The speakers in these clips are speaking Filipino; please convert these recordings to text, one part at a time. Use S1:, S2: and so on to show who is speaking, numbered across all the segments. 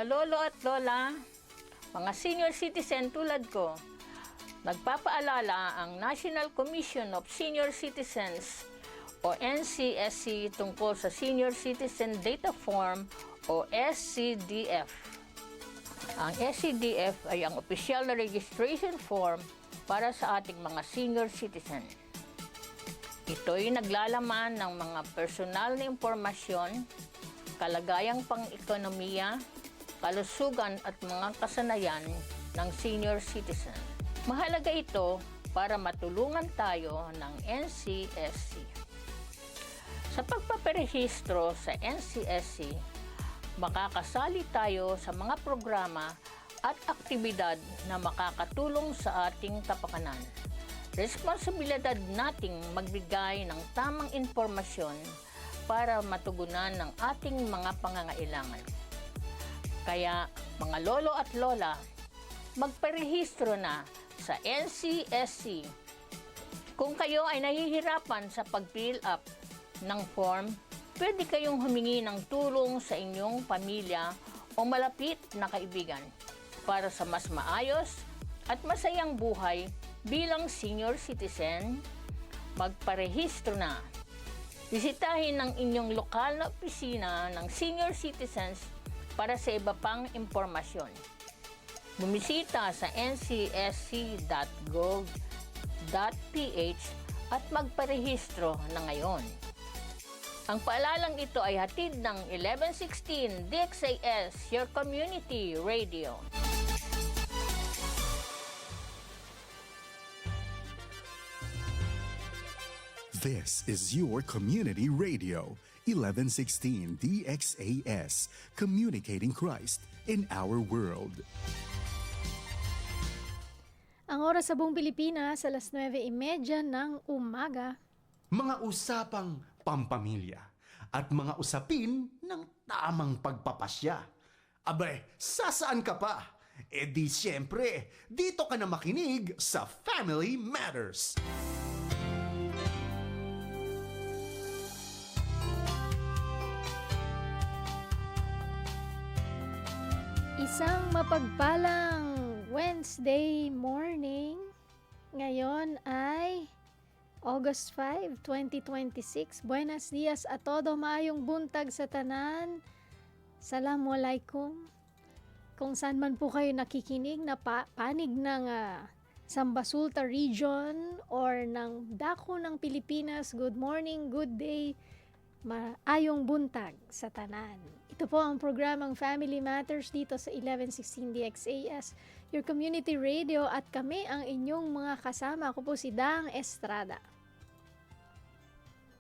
S1: lolo at lola, mga senior citizen tulad ko, nagpapaalala ang National Commission of Senior Citizens o NCSC tungkol sa Senior Citizen Data Form o SCDF. Ang SCDF ay ang opisyal na registration form para sa ating mga senior citizen. Ito'y naglalaman ng mga personal na impormasyon, kalagayang pang-ekonomiya, kalusugan at mga kasanayan ng senior citizen. Mahalaga ito para matulungan tayo ng NCSC. Sa pagpaparehistro sa NCSC, makakasali tayo sa mga programa at aktibidad na makakatulong sa ating kapakanan. Responsibilidad nating magbigay ng tamang impormasyon para matugunan ng ating mga pangangailangan. Kaya, mga lolo at lola, magparehistro na sa NCSC. Kung kayo ay nahihirapan sa pag-fill up ng form, pwede kayong humingi ng tulong sa inyong pamilya o malapit na kaibigan para sa mas maayos at masayang buhay bilang senior citizen. Magparehistro na. Bisitahin ang inyong lokal na opisina ng senior citizens para sa iba pang impormasyon. Bumisita sa ncsc.gov.ph at magparehistro na ngayon. Ang paalalang ito ay hatid ng 1116 DXAS, your community radio.
S2: This is your community radio, 1116 DXAS, communicating Christ in our world.
S3: Ang oras sa buong Pilipinas, alas 9:30 ng umaga.
S4: Mga usapang pampamilya at mga usapin ng tamang pagpapasya. Abay, sasaan ka pa? E di siyempre, dito ka na makinig sa Family Matters.
S3: Isang mapagpalang Wednesday morning. Ngayon ay August 5, 2026. Buenos dias a todo, maayong buntag sa tanan. Assalamualaikum. Kung saan man po kayo nakikinig na panig ng Sambasulta region or ng dako ng Pilipinas, good morning, good day, maayong buntag sa tanan. Ito po ang programang Family Matters dito sa 1116 DXAS, your community radio, at kami ang inyong mga kasama. Ako po si Dang Estrada.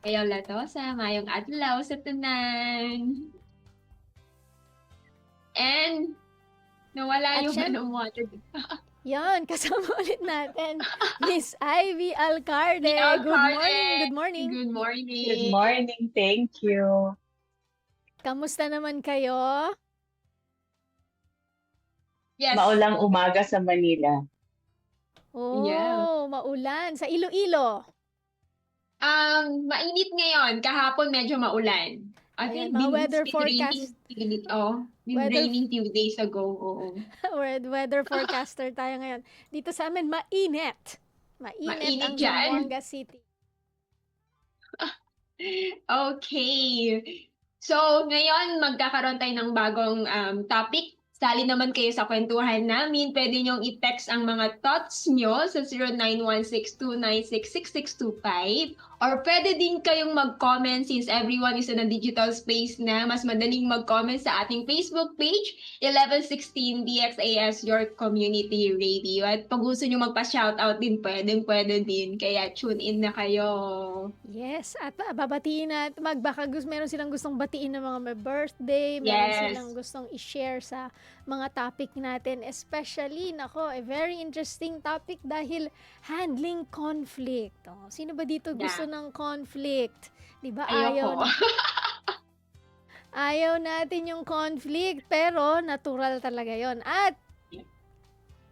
S5: Ayaw Latosa, mayong adlaw sa tanan. And nawala
S3: At
S5: yung water.
S3: Yan, kasama ulit natin Miss Ivy Alcarde.
S5: Alcarde.
S3: Good morning, good morning.
S5: Good morning.
S6: Good morning, thank you.
S3: Kamusta naman kayo?
S5: Yes.
S6: Maulang umaga sa Manila.
S3: Oh,
S5: Yeah.
S3: maulan. Sa Iloilo.
S5: Mainit ngayon. Kahapon medyo maulan. I
S3: Ayan,
S5: think
S3: mga
S5: been-
S3: weather
S5: it's been
S3: forecast.
S5: raining- been
S3: Weather-
S5: raining few days ago. Oo.
S3: Weather forecaster tayo ngayon. Dito sa amin, mainit. Mainit
S5: Mainit
S3: ang
S5: dyan.
S3: Zamboanga City.
S5: Okay. So, ngayon magkakaroon tayo ng bagong topic. Sali naman kayo sa kwentuhan namin. Pwede niyong i-text ang mga thoughts nyo sa 0916-296-6625. Or pwede din kayong mag-comment since everyone is in a digital space na. Mas madaling mag-comment sa ating Facebook page, 1116 DXAS, your community radio. At pag gusto nyo magpa-shoutout din, pwede din. Kaya tune in na kayo.
S3: Yes, at babatiin at baka meron silang gustong batiin ng mga may birthday, meron
S5: Yes.
S3: silang gustong i-share sa mga topic natin. Especially, nako, a very interesting topic dahil handling conflict. Oh, sino ba dito gusto ng conflict? 'Di ba?
S5: Ayoko.
S3: Ayaw natin yung conflict, pero natural talaga 'yon. At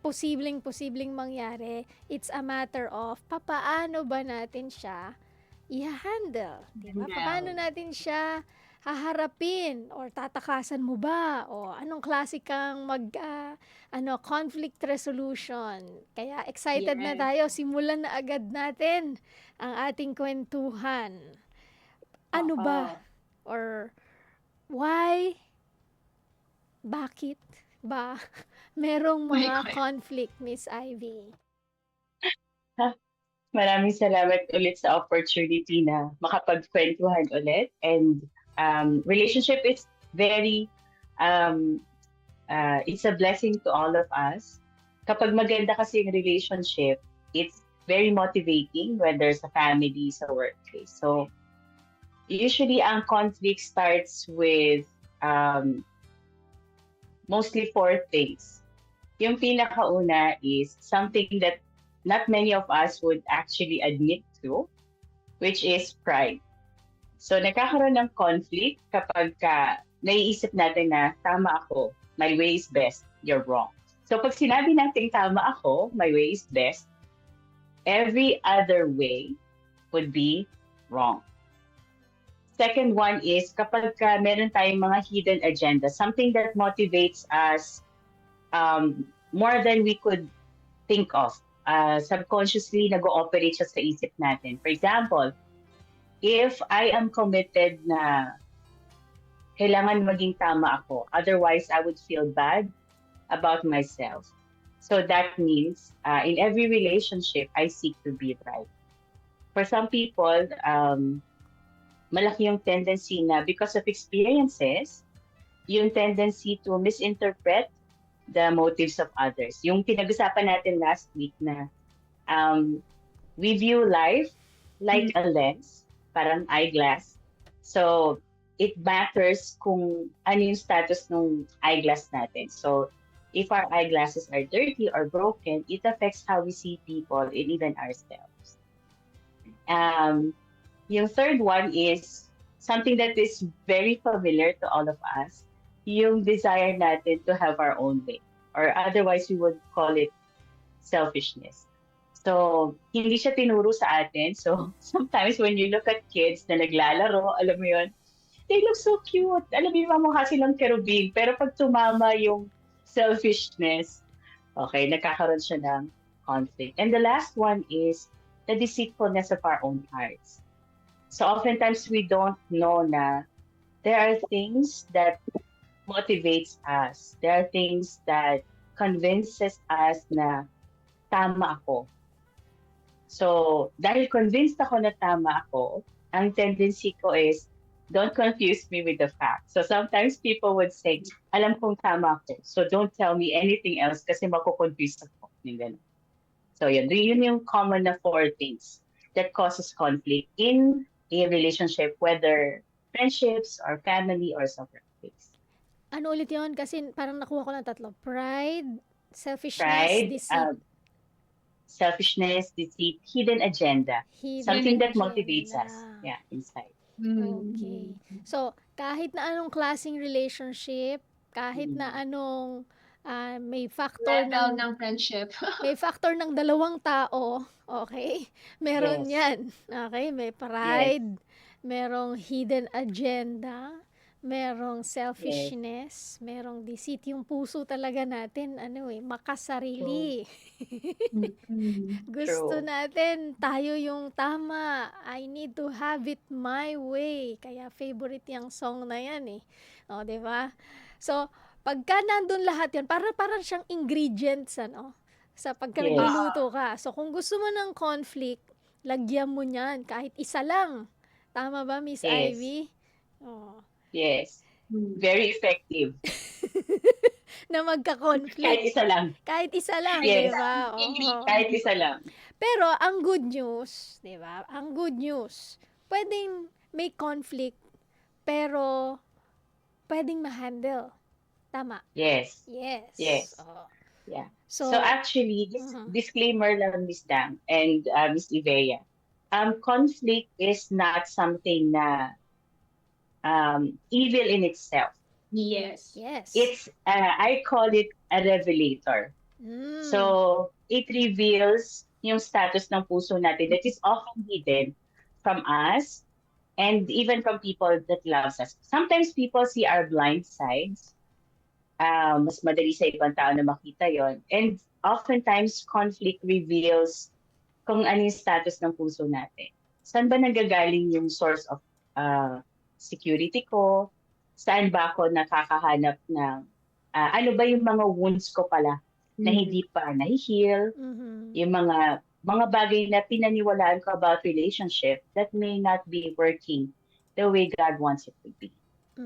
S3: posibleng mangyari. It's a matter of papaano ba natin siya i-handle. Diba?
S5: Handle.
S3: Paano natin siya haharapin or tatakasan mo ba? O anong klase kang conflict resolution? Kaya excited na
S5: Yes.
S3: tayo. Simulan na agad natin ang ating kwentuhan. Ano
S5: Oo.
S3: ba? Or why? Bakit ba merong
S5: My
S3: mga
S5: God.
S3: conflict, Miss Ivy?
S6: Maraming salamat ulit sa opportunity na makapagkwentuhan ulit. And relationship is very, um, it's a blessing to all of us. Kapag maganda kasi yung relationship, it's very motivating, whether sa family, sa workplace. So, usually ang conflict starts with mostly four things. Yung pinakauna is something that not many of us would actually admit to, which is pride. So nagkakaroon ng conflict kapag naiisip natin na tama ako, my way is best, you're wrong. So pag sinabi natin tama ako, my way is best, every other way would be wrong. Second one is kapag meron tayong mga hidden agenda, something that motivates us more than we could think of. Subconsciously, nag-ooperate siya sa isip natin. For example, if I am committed na kailangan maging tama ako, otherwise I would feel bad about myself. So that means in every relationship, I seek to be right. For some people, malaki yung tendency na because of experiences, yung tendency to misinterpret the motives of others. Yung pinag-usapan natin last week na we view life like a lens, parang eyeglass. So, it matters kung ano yung status ng eyeglass natin. So, if our eyeglasses are dirty or broken, it affects how we see people and even ourselves. Yung third one is something that is very familiar to all of us, yung desire natin to have our own way. Or otherwise, we would call it selfishness. So, hindi siya tinuro sa atin. So, sometimes when you look at kids na naglalaro, alam mo yun, they look so cute. Alam mo yung mamukha silang kerubing. Pero pag tumama yung selfishness, okay, nagkakaroon siya ng conflict. And the last one is the deceitfulness of our own hearts. So, oftentimes we don't know na there are things that motivates us. There are things that convinces us na tama ako. So, dahil convinced ako na tama ako, ang tendency ko is, don't confuse me with the facts. So sometimes people would say, alam kong tama ako, so don't tell me anything else kasi makukonfuse ako. Yung ganun. So yun yung common na four things that causes conflict in a relationship, whether friendships or family or sa workplace.
S3: Ano ulit yun? Kasi parang nakuha ko ng tatlo. Pride, selfishness,
S6: Pride,
S3: deceit.
S6: selfishness, deceit, hidden agenda.
S3: Hidden
S6: Something that
S3: agenda.
S6: motivates us. Yeah, inside.
S3: Okay. So, kahit na anong klaseng relationship, kahit na anong may factor
S5: Level
S3: ng
S5: ng friendship.
S3: may factor ng dalawang tao, okay? Meron
S6: Yes.
S3: yan. Okay? May pride, merong hidden agenda, merong selfishness, merong deceit. Yung puso talaga natin, makasarili. Gusto
S6: True.
S3: natin, tayo yung tama. I need to have it my way. Kaya favorite yung song na yan eh. O, di ba? So, pagka nandun lahat yan, parang siyang ingredients, sa pagka
S6: Yes.
S3: nagluluto ka. So, kung gusto mo ng conflict, lagyan mo niyan. Kahit isa lang. Tama ba, Miss
S6: Yes.
S3: Ivy? Oh.
S6: Yes. Very effective.
S3: Na
S6: Kahit
S3: magka-conflict.
S6: isa lang.
S3: Kahit isa lang, di
S6: Yes.
S3: ba? Oo.
S6: Kahit isa lang.
S3: Pero ang good news, 'di ba? Ang good news, pwedeng may conflict pero pwedeng ma-handle. Tama.
S6: Yes.
S3: Yes.
S6: Yes.
S3: Oo.
S6: Yeah.
S3: So,
S6: So actually, disclaimer lang, Miss Dang and Miss Ivea. Conflict is not something na evil in itself.
S5: Yes.
S3: yes.
S6: It's I call it a revelator.
S3: Mm.
S6: So it reveals yung status ng puso natin that is often hidden from us and even from people that loves us. Sometimes people see our blind sides. Mas madali sa ibang tao na makita yon. And oftentimes, conflict reveals kung ano yung status ng puso natin. Saan ba nagagaling yung source of security ko? Saan ba ako nakakahanap ng ano ba yung mga wounds ko pala na hindi pa nahi-heal?
S3: Mhm.
S6: Yung mga bagay na pinaniwalaan ko about relationship that may not be working the way God wants it to be.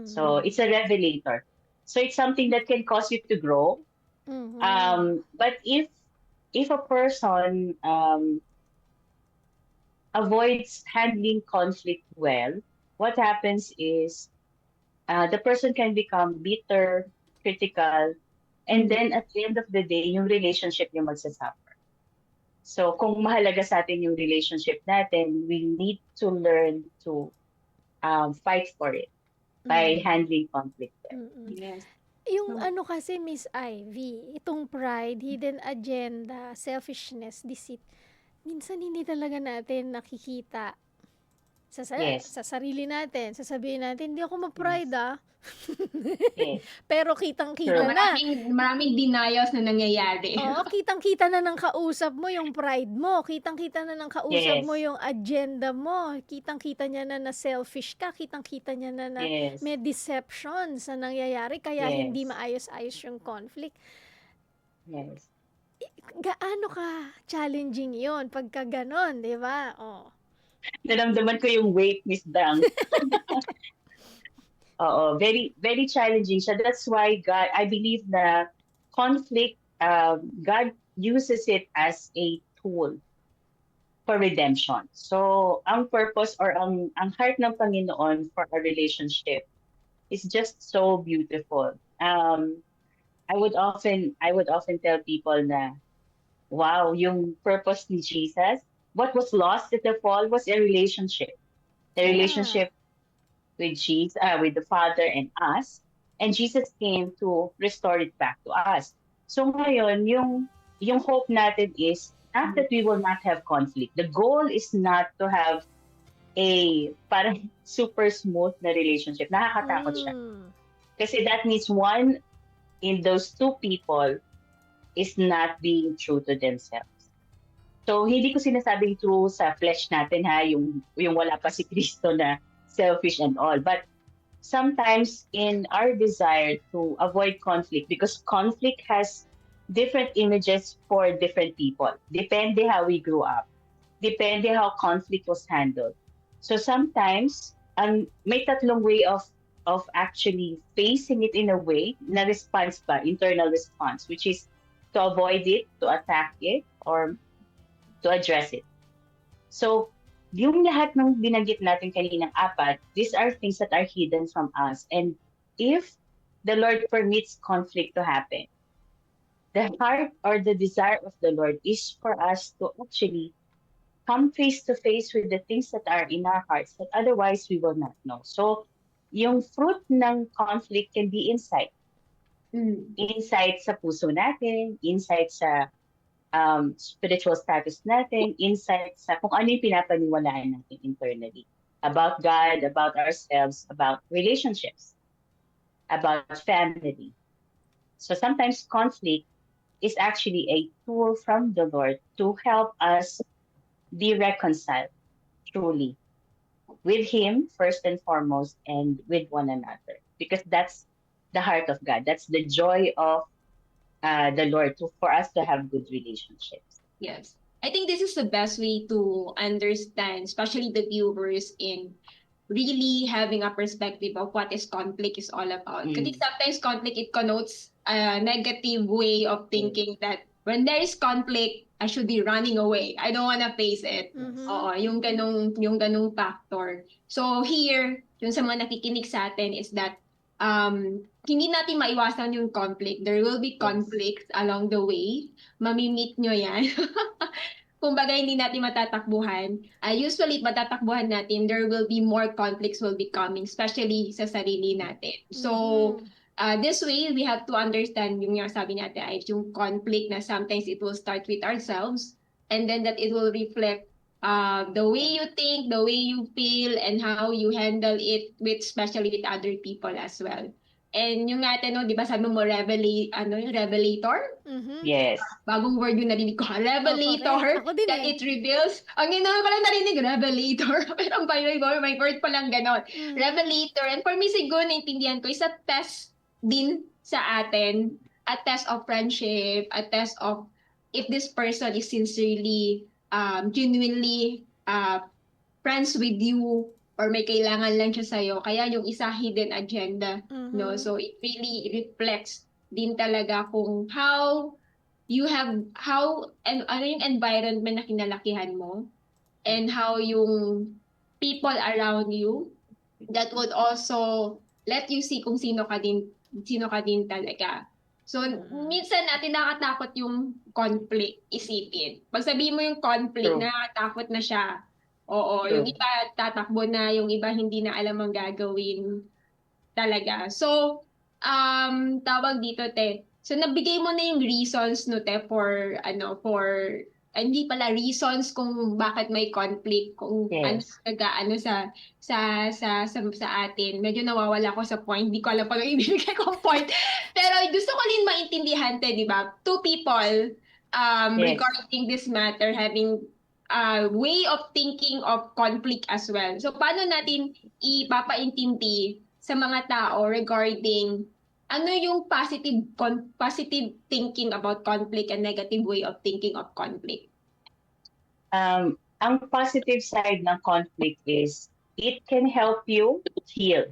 S6: So it's a revelator. So it's something that can cause you to grow. But if a person avoids handling conflict well, what happens is the person can become bitter, critical, and then at the end of the day, yung relationship yung magsasuffer. So kung mahalaga sa atin yung relationship natin, we need to learn to fight for it by handling conflict well.
S5: Yes.
S3: Yung ano kasi, Miss Ivy, itong pride, hidden agenda, selfishness, deceit, minsan hindi talaga natin nakikita
S6: Yes.
S3: sa sarili natin. Sasabihin natin, hindi ako mag-pride
S6: Yes.
S3: Pero
S5: So,
S3: kitang-kita na.
S5: maraming denials na nangyayari.
S3: Oo, kitang-kita na ng kausap mo yung pride mo. Kitang-kita na ng kausap
S6: Yes.
S3: mo yung agenda mo. Kitang-kita niya na selfish ka. Kitang-kita niya na
S6: Yes.
S3: may deception sa nangyayari. Kaya
S6: Yes.
S3: hindi maayos-ayos yung conflict.
S6: Yes.
S3: Gaano ka challenging yon pagka ganon, di ba? Oh.
S6: Naramdaman ko yung weight, Miss Dang. Oo, very very challenging siya. That's why I believe na conflict, God uses it as a tool for redemption. So, ang purpose or ang heart ng Panginoon for a relationship is just so beautiful. I would often tell people na, wow, yung purpose ni Jesus, what was lost at the fall was a relationship. The relationship with Jesus, with the Father and us, and Jesus came to restore it back to us. So ngayon, yung hope natin is not that we will not have conflict. The goal is not to have a parang super smooth na relationship. Nakakatakot siya. Kasi that means one in those two people is not being true to themselves. So hindi ko sinasabing true sa flesh natin yung wala pa si Kristo na selfish and all, but sometimes in our desire to avoid conflict, because conflict has different images for different people, depende how we grew up, depende how conflict was handled. So sometimes may tatlong way of actually facing it in a way na response pa, internal response, which is to avoid it, to attack it, or to address it. So yung lahat ng binanggit natin kaninang apat, these are things that are hidden from us. And if the Lord permits conflict to happen, the heart or the desire of the Lord is for us to actually come face to face with the things that are in our hearts that otherwise we will not know. So, yung fruit ng conflict can be insight. Insight sa puso natin, insight sa spiritual status natin, insight sa kung ano yung pinapaniwalaan natin internally about God, about ourselves, about relationships, about family. So sometimes conflict is actually a tool from the Lord to help us be reconciled truly with Him first and foremost, and with one another, because that's the heart of God. That's the joy of the Lord for us to have good relationships.
S5: Yes. I think this is the best way to understand, especially the viewers, in really having a perspective of what is conflict is all about. Kasi sometimes conflict, it connotes a negative way of thinking that when there is conflict, I should be running away. I don't want to face it. Oo, yung ganung factor. So here, yung sa mga nakikinig sa atin is that hindi natin maiwasan yung conflict. There will be conflicts along the way. Mamimit nyo yan. Kumbaga, hindi natin matatakbuhan. Usually, matatakbuhan natin, there will be more conflicts will be coming, especially sa sarili natin. So, this way, we have to understand yung sabi natin ay yung conflict na sometimes it will start with ourselves, and then that it will reflect the way you think, the way you feel, and how you handle it with, especially with other people as well. And yung natin, no, di ba sabi mo, yung revelator?
S3: Mhm.
S6: Yes.
S5: Bagong word yung narinig ko, revelator,
S3: correct. Ako din
S5: that
S3: eh.
S5: it reveals. Ang ginawa ko lang narinig, revelator. Pero ang may word pa lang ganon.
S3: Mm.
S5: Revelator. And for me, siguro naintindihan ko, is a test din sa atin, a test of friendship, a test of if this person is sincerely, genuinely friends with you, or may kailangan lang siya sa'yo. Kaya yung isa, hidden agenda.
S3: Mhm.
S5: No? So it really reflects din talaga kung how and ano yung environment na kinalakihan mo, and how yung people around you that would also let you see kung sino ka din talaga. So, minsan natin nakakatakot yung conflict, isipin. Pag sabihin mo yung conflict,
S6: True.
S5: nakakatakot na siya. Oo,
S6: True.
S5: yung iba tatakbo na, yung iba hindi na alam ang gagawin talaga. So, tawag dito, te. So, nabigay mo na yung reasons, no, te, hindi pala reasons kung bakit may conflict, kung ano
S6: Yes.
S5: nag-aano sa atin. Medyo nawawala ako sa point. Hindi ko alam paano ibibigay kong point. Pero gusto ko rin maintindihan, te, di ba? Two people
S6: Yes.
S5: regarding this matter having way of thinking of conflict as well. So, paano natin ipapaintindi sa mga tao regarding ano yung positive thinking about conflict and negative way of thinking of conflict?
S6: Ang positive side ng conflict is it can help you heal.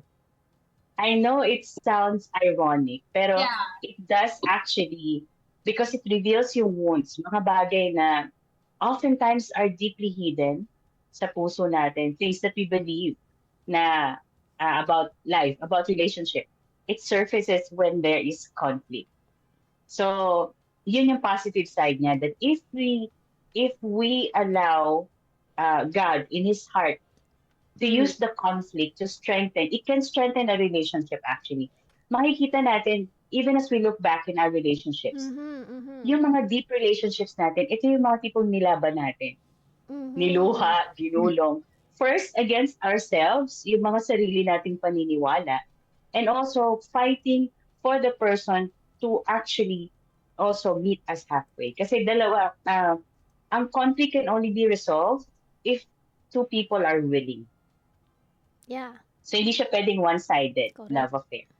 S6: I know it sounds ironic, pero
S5: Yeah.
S6: it does actually, because it reveals yung wounds, mga bagay na oftentimes are deeply hidden sa puso natin, things that we believe na about life, about relationship. It surfaces when there is conflict. So, yun yung positive side niya, that if we allow God in His heart to use the conflict to strengthen, it can strengthen a relationship actually. Makikita natin, even as we look back in our relationships, yung mga deep relationships natin, ito yung mga tipong nilaban natin. Niluha, ginulong. First, against ourselves, yung mga sarili nating paniniwala, and also fighting for the person to actually also meet us halfway. Kasi dalawa, ang conflict can only be resolved if two people are willing.
S3: Yeah.
S6: So, hindi siya pwedeng one-sided
S3: Correct.
S6: love affair.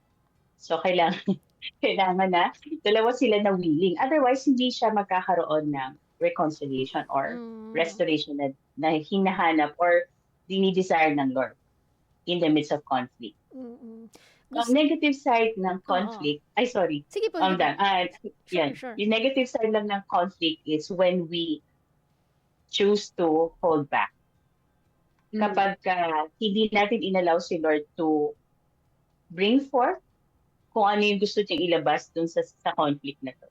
S6: So, kailangan na dalawa sila na willing. Otherwise, hindi siya magkakaroon ng reconciliation or restoration na hinahanap or dinidesire ng Lord in the midst of conflict. Ang negative side ng conflict,
S3: Sige po.
S6: I'm done.
S3: Sure,
S6: Yan.
S3: sure.
S6: Yung negative side lang ng conflict is when we choose to hold back. Kapag hindi natin inallow si Lord to bring forth kung ano yung gusto niyang ilabas dun sa conflict na to.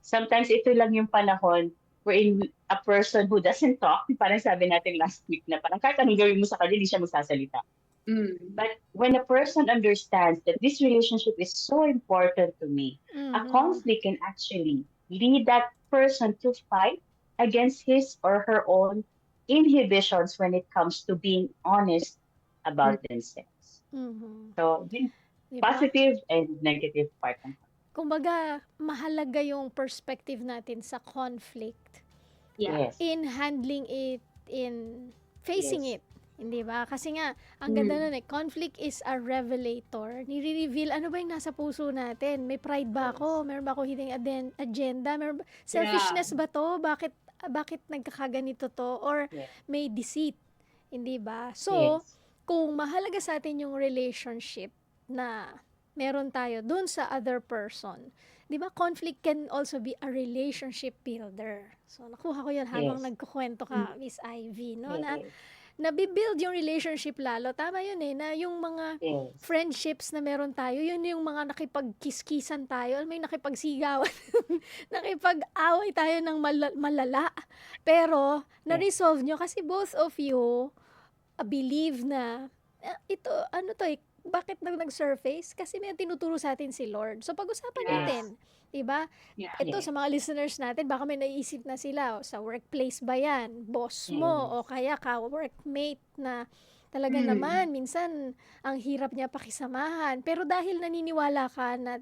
S6: Sometimes ito lang yung panahon wherein a person who doesn't talk, parang sabi natin last week na parang kahit anong gawin mo sa kanya, hindi siya magsasalita. But when a person understands that this relationship is so important to me, a conflict can actually lead that person to fight against his or her own inhibitions when it comes to being honest about themselves. So,
S3: Diba?
S6: positive and negative part.
S3: Kumbaga, mahalaga yung perspective natin sa conflict.
S6: Yes.
S3: In handling it, in facing
S6: Yes.
S3: it. Hindi ba? Kasi nga, ang ganda nun eh, conflict is a revelator. Nire-reveal, ano ba yung nasa puso natin? May pride ba ako? Meron ba ako hidden agenda? Selfishness ba to? Bakit nagkakaganito to? Or may deceit? Hindi ba? So, kung mahalaga sa atin yung relationship na meron tayo dun sa other person, di ba, conflict can also be a relationship builder. So, nakuha ko yun habang nagkukwento ka, Miss Ivy, no? Na nabibuild yung relationship lalo. Tama yun eh, na yung mga friendships na meron tayo, yun yung mga nakipagkiskisan tayo, may nakipagsigawan, nakipag-away tayo ng malala. Pero, na-resolve nyo kasi both of you believe na, ito, ano to eh, bakit nag-surface? Kasi may tinuturo sa atin si Lord. So, pag-usapan natin. Diba?
S6: Yeah.
S3: Ito, sa mga listeners natin, baka may naiisip na sila, sa workplace ba yan? Boss mo, o kaya ka-workmate na talaga naman, minsan, ang hirap niya pakisamahan. Pero dahil naniniwala ka na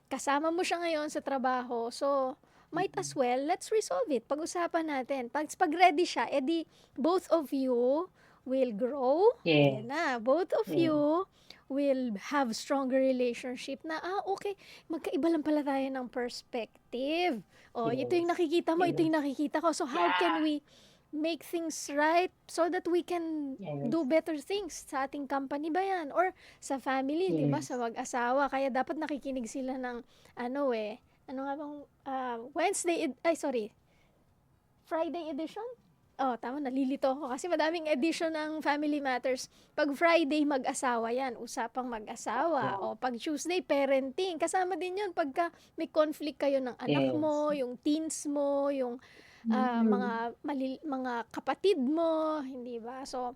S3: kasama mo siya ngayon sa trabaho, so, might as well, let's resolve it. Pag-usapan natin. Pag ready siya, edi both of you will grow.
S6: Yes.
S3: Ayan na, both of you will have stronger relationship na, okay, magkaiba lang pala tayo ng perspective. Ito yung
S6: Yes.
S3: nakikita mo, ito yung nakikita ko. So, how can we make things right so that we can do better things sa ating company ba yan? Or sa family, di ba?
S6: Yes.
S3: Sa mag-asawa. Kaya dapat nakikinig sila ng, ano nga bang, Friday edition? Tama, nalilito ako kasi madaming edition ng Family Matters. Pag Friday, mag-asawa yan, usapang mag-asawa. O pag Tuesday, parenting. Kasama din yun pagka may conflict kayo ng anak mo, yung teens mo, yung mga kapatid mo, hindi ba? So,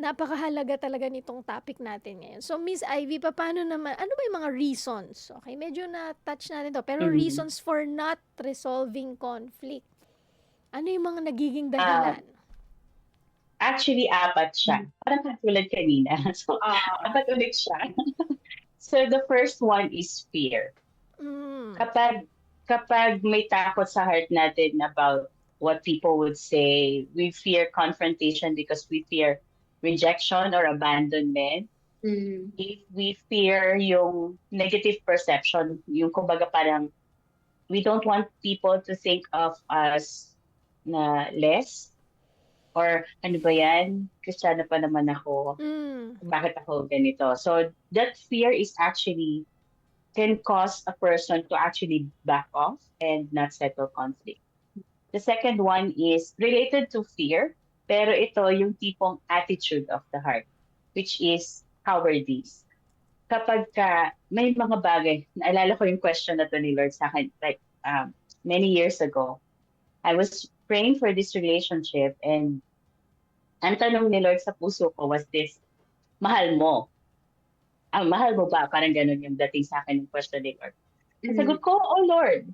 S3: napakahalaga talaga nitong topic natin ngayon. So, Miss Ivy, paano naman, ano ba yung mga reasons? Okay, medyo na-touch natin to, pero reasons for not resolving conflict. Ano yung mga nagiging dahilan?
S6: Actually, 4 siya. Parang katulad kanina. So, 4 ulit siya. So, the first one is fear. Kapag may takot sa heart natin about what people would say, we fear confrontation because we fear rejection or abandonment. If we fear yung negative perception, yung kumbaga parang we don't want people to think of us na less, or ano ba yan? Kristiyano pa naman ako. Bakit ako ganito? So that fear is actually can cause a person to actually back off and not settle conflict. The second one is related to fear, pero ito yung tipong attitude of the heart, which is cowardice. Kapag may mga bagay, naalala ko yung question na to ni Lord sa akin, like many years ago, I was praying for this relationship, and ang tanong ni Lord sa puso ko was this, mahal mo? Mahal mo ba? Parang ganun yung dating sa akin yung question ni Lord. Sagot ko, oh Lord.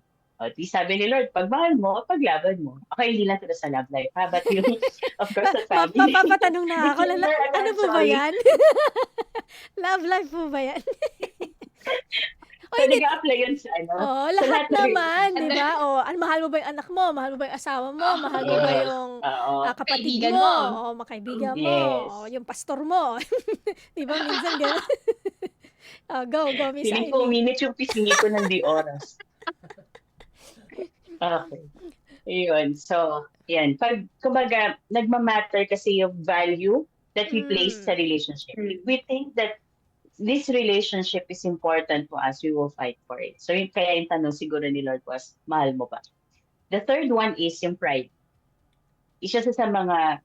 S6: Di sabi ni Lord, pag mahal mo, paglaban mo. Okay, hindi lang ito sa love life, ha? But yung, of course, sa family.
S3: Mapapatanong na ako, ano po ba yan? Love life po ba yan?
S6: So, nag-a-apply yun sa ano?
S3: Lahat naman, di ba? Mahal mo ba yung anak mo? Mahal mo ba yung asawa mo? Mahal mo ba yung kapatid mo? Makaibigan mo? Yung pastor mo? Di ba? Minsan gano'n. Go, Miss Ivy.
S6: Feeling ko minute yung pisngi ko ng di oras. Okay. Ayun. So, yan. Pag, kumbaga, nagmamatter kasi yung value that we place sa relationship. If we think that this relationship is important to us, we will fight for it. So, kaya yung tanong siguro ni Lord was, mahal mo ba? The third one is yung pride. Isa sa mga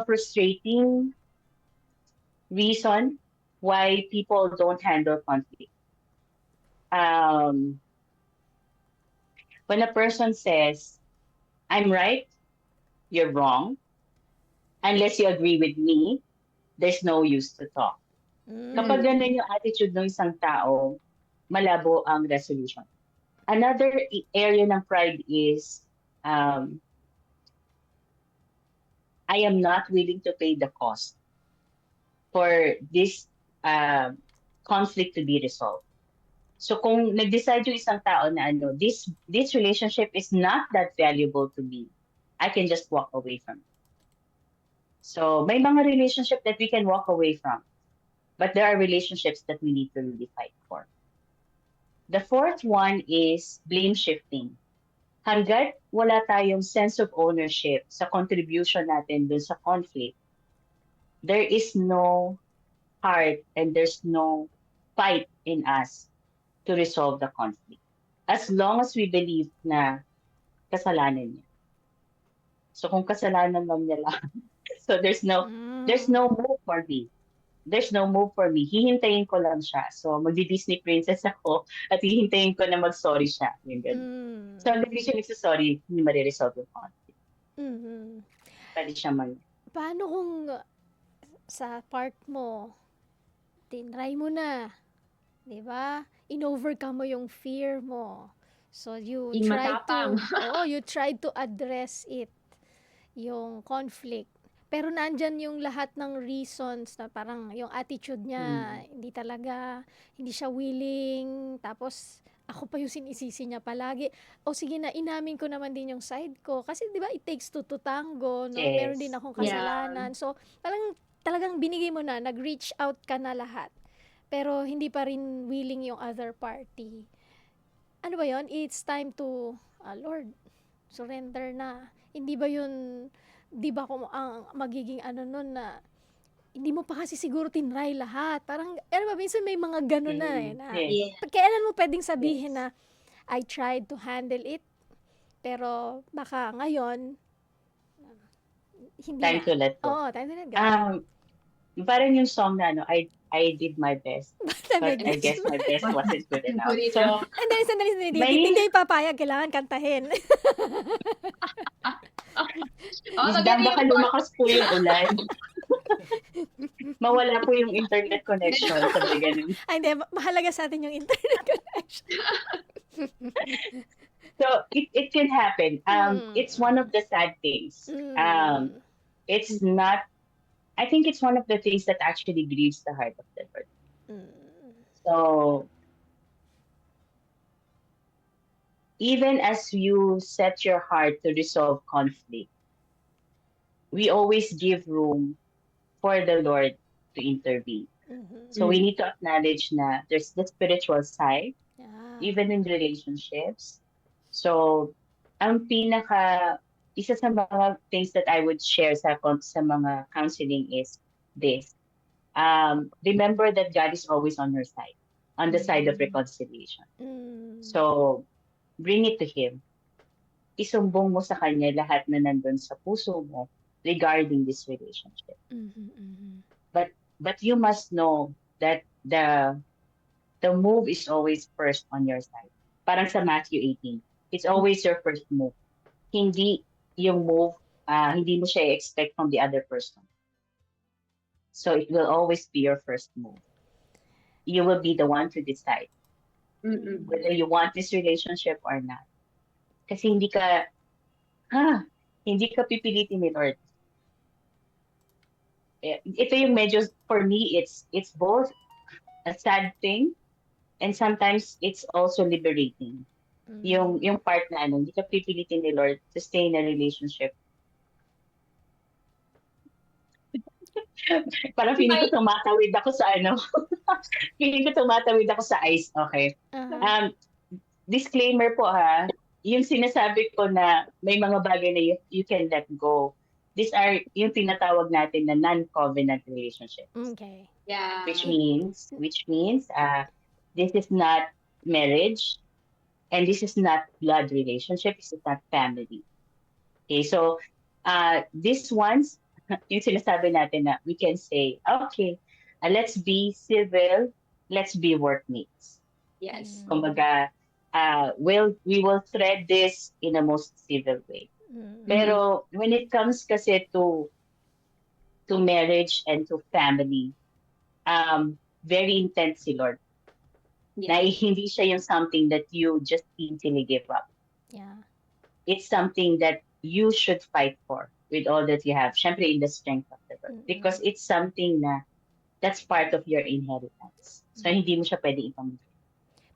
S6: frustrating reason why people don't handle conflict. When a person says, I'm right, you're wrong, unless you agree with me, there's no use to talk. Kapag ganun yung attitude ng isang tao, malabo ang resolution. Another area ng pride is, I am not willing to pay the cost for this conflict to be resolved. So kung nag-decide yung isang tao na this relationship is not that valuable to me, I can just walk away from it. So may mga relationship that we can walk away from. But there are relationships that we need to really fight for. The fourth one is blame shifting. Hanggat wala tayong sense of ownership sa contribution natin dun sa conflict, there is no heart and there's no fight in us to resolve the conflict. As long as we believe na kasalanan niya. So kung kasalanan lang niya lang, so there's no move for me. There's no move for me. Hihintayin ko lang siya. So, magdi-Disney princess ako at hihintayin ko na mag-sorry siya. Yung ganun. So, hindi siya nagsasorry, hindi mariresolve yung conflict. Pwede siya
S3: Paano kung sa part mo, tinry mo na, 'di ba? In-overcome mo yung fear mo. So you
S5: Yung
S3: try
S5: matapang.
S3: you try to address it, yung conflict. Pero nandyan yung lahat ng reasons na parang yung attitude niya, hindi siya willing, tapos ako pa yung sinisisi niya palagi. O sige na, inamin ko naman din yung side ko. Kasi di ba, it takes two to tango, no? Meron din
S6: Yes.
S3: akong
S5: Yeah.
S3: kasalanan. So, talagang binigay mo na, nag-reach out ka na lahat. Pero hindi pa rin willing yung other party. Ano ba yon? It's time to, Lord, surrender na. Hindi ba yun, di ba kung ang magiging ano nun na, hindi mo pa kasi siguro tinry lahat. Parang, ano ba, minsan may mga gano'n na eh. Na,
S6: Yes.
S5: Yeah.
S3: kailan mo pwedeng sabihin
S6: Yes.
S3: na, I tried to handle it, pero baka ngayon, hindi
S6: Time
S3: na.
S6: to let go.
S3: Oo, time to let go.
S6: Parang yung song na I did my best, but I guess my best wasn't good enough.
S5: Good
S6: So,
S5: enough.
S3: Sandali.
S6: May-
S3: Hindi papayag, kailangan kantahin.
S5: Oh,
S6: Miss
S5: maganda
S6: Dan, baka
S5: yung
S6: lumakas po yung ulan. Mawala po yung internet connection. Sabi ganun.
S3: Ay, hindi, mahalaga sa atin yung internet connection.
S6: So, it can happen.
S3: Mm.
S6: It's one of the sad things.
S3: Mm.
S6: It's not, I think it's one of the things that actually grieves the heart of the Lord.
S3: Mm.
S6: So, even as you set your heart to resolve conflict, we always give room for the Lord to intervene.
S3: Mhm.
S6: So we need to acknowledge na there's the spiritual side,
S3: Yeah.
S6: even in relationships. So, isa sa mga things that I would share sa mga counseling is this. Remember that God is always on your side, on the side of reconciliation.
S3: Mm.
S6: So, bring it to Him. Isumbong mo sa Kanya lahat na nandun sa puso mo regarding this relationship.
S3: Mhm, mhm.
S6: But you must know that the move is always first on your side. Parang sa Matthew 18, it's always your first move. Hindi yung move, hindi mo siya expect from the other person. So it will always be your first move. You will be the one to decide
S5: Mm-mm.
S6: whether you want this relationship or not. Kasi hindi ka pipilitin ni Lord. Ito yung medyo, for me, it's both a sad thing and sometimes it's also liberating.
S3: Mm.
S6: Yung part na hindi ka pipilitin ni Lord to stay in a relationship. Parang feeling ko tumatawid ako sa ice. Okay.
S3: Aha.
S6: Disclaimer po yung sinasabi ko na may mga bagay na you can let go. These are yung tinatawag natin na non-covenant relationships.
S3: Okay.
S5: Yeah.
S6: Which means this is not marriage and this is not blood relationship, this is not family. Okay, so these ones, yung sinasabi natin na we can say, okay, let's be civil, let's be workmates.
S5: Yes.
S6: Kumbaga, we will thread this in a most civil way.
S3: Mm.
S6: Pero when it comes kasi to marriage and to family, very intense si Lord. Na
S5: Yeah.
S6: hindi siya yung something that you just easily give up.
S3: Yeah.
S6: It's something that you should fight for with all that you have. Syempre in the strength of the Lord.
S3: Mm-mm.
S6: Because it's something na that's part of your inheritance. So hindi mo siya pwede ipamigay.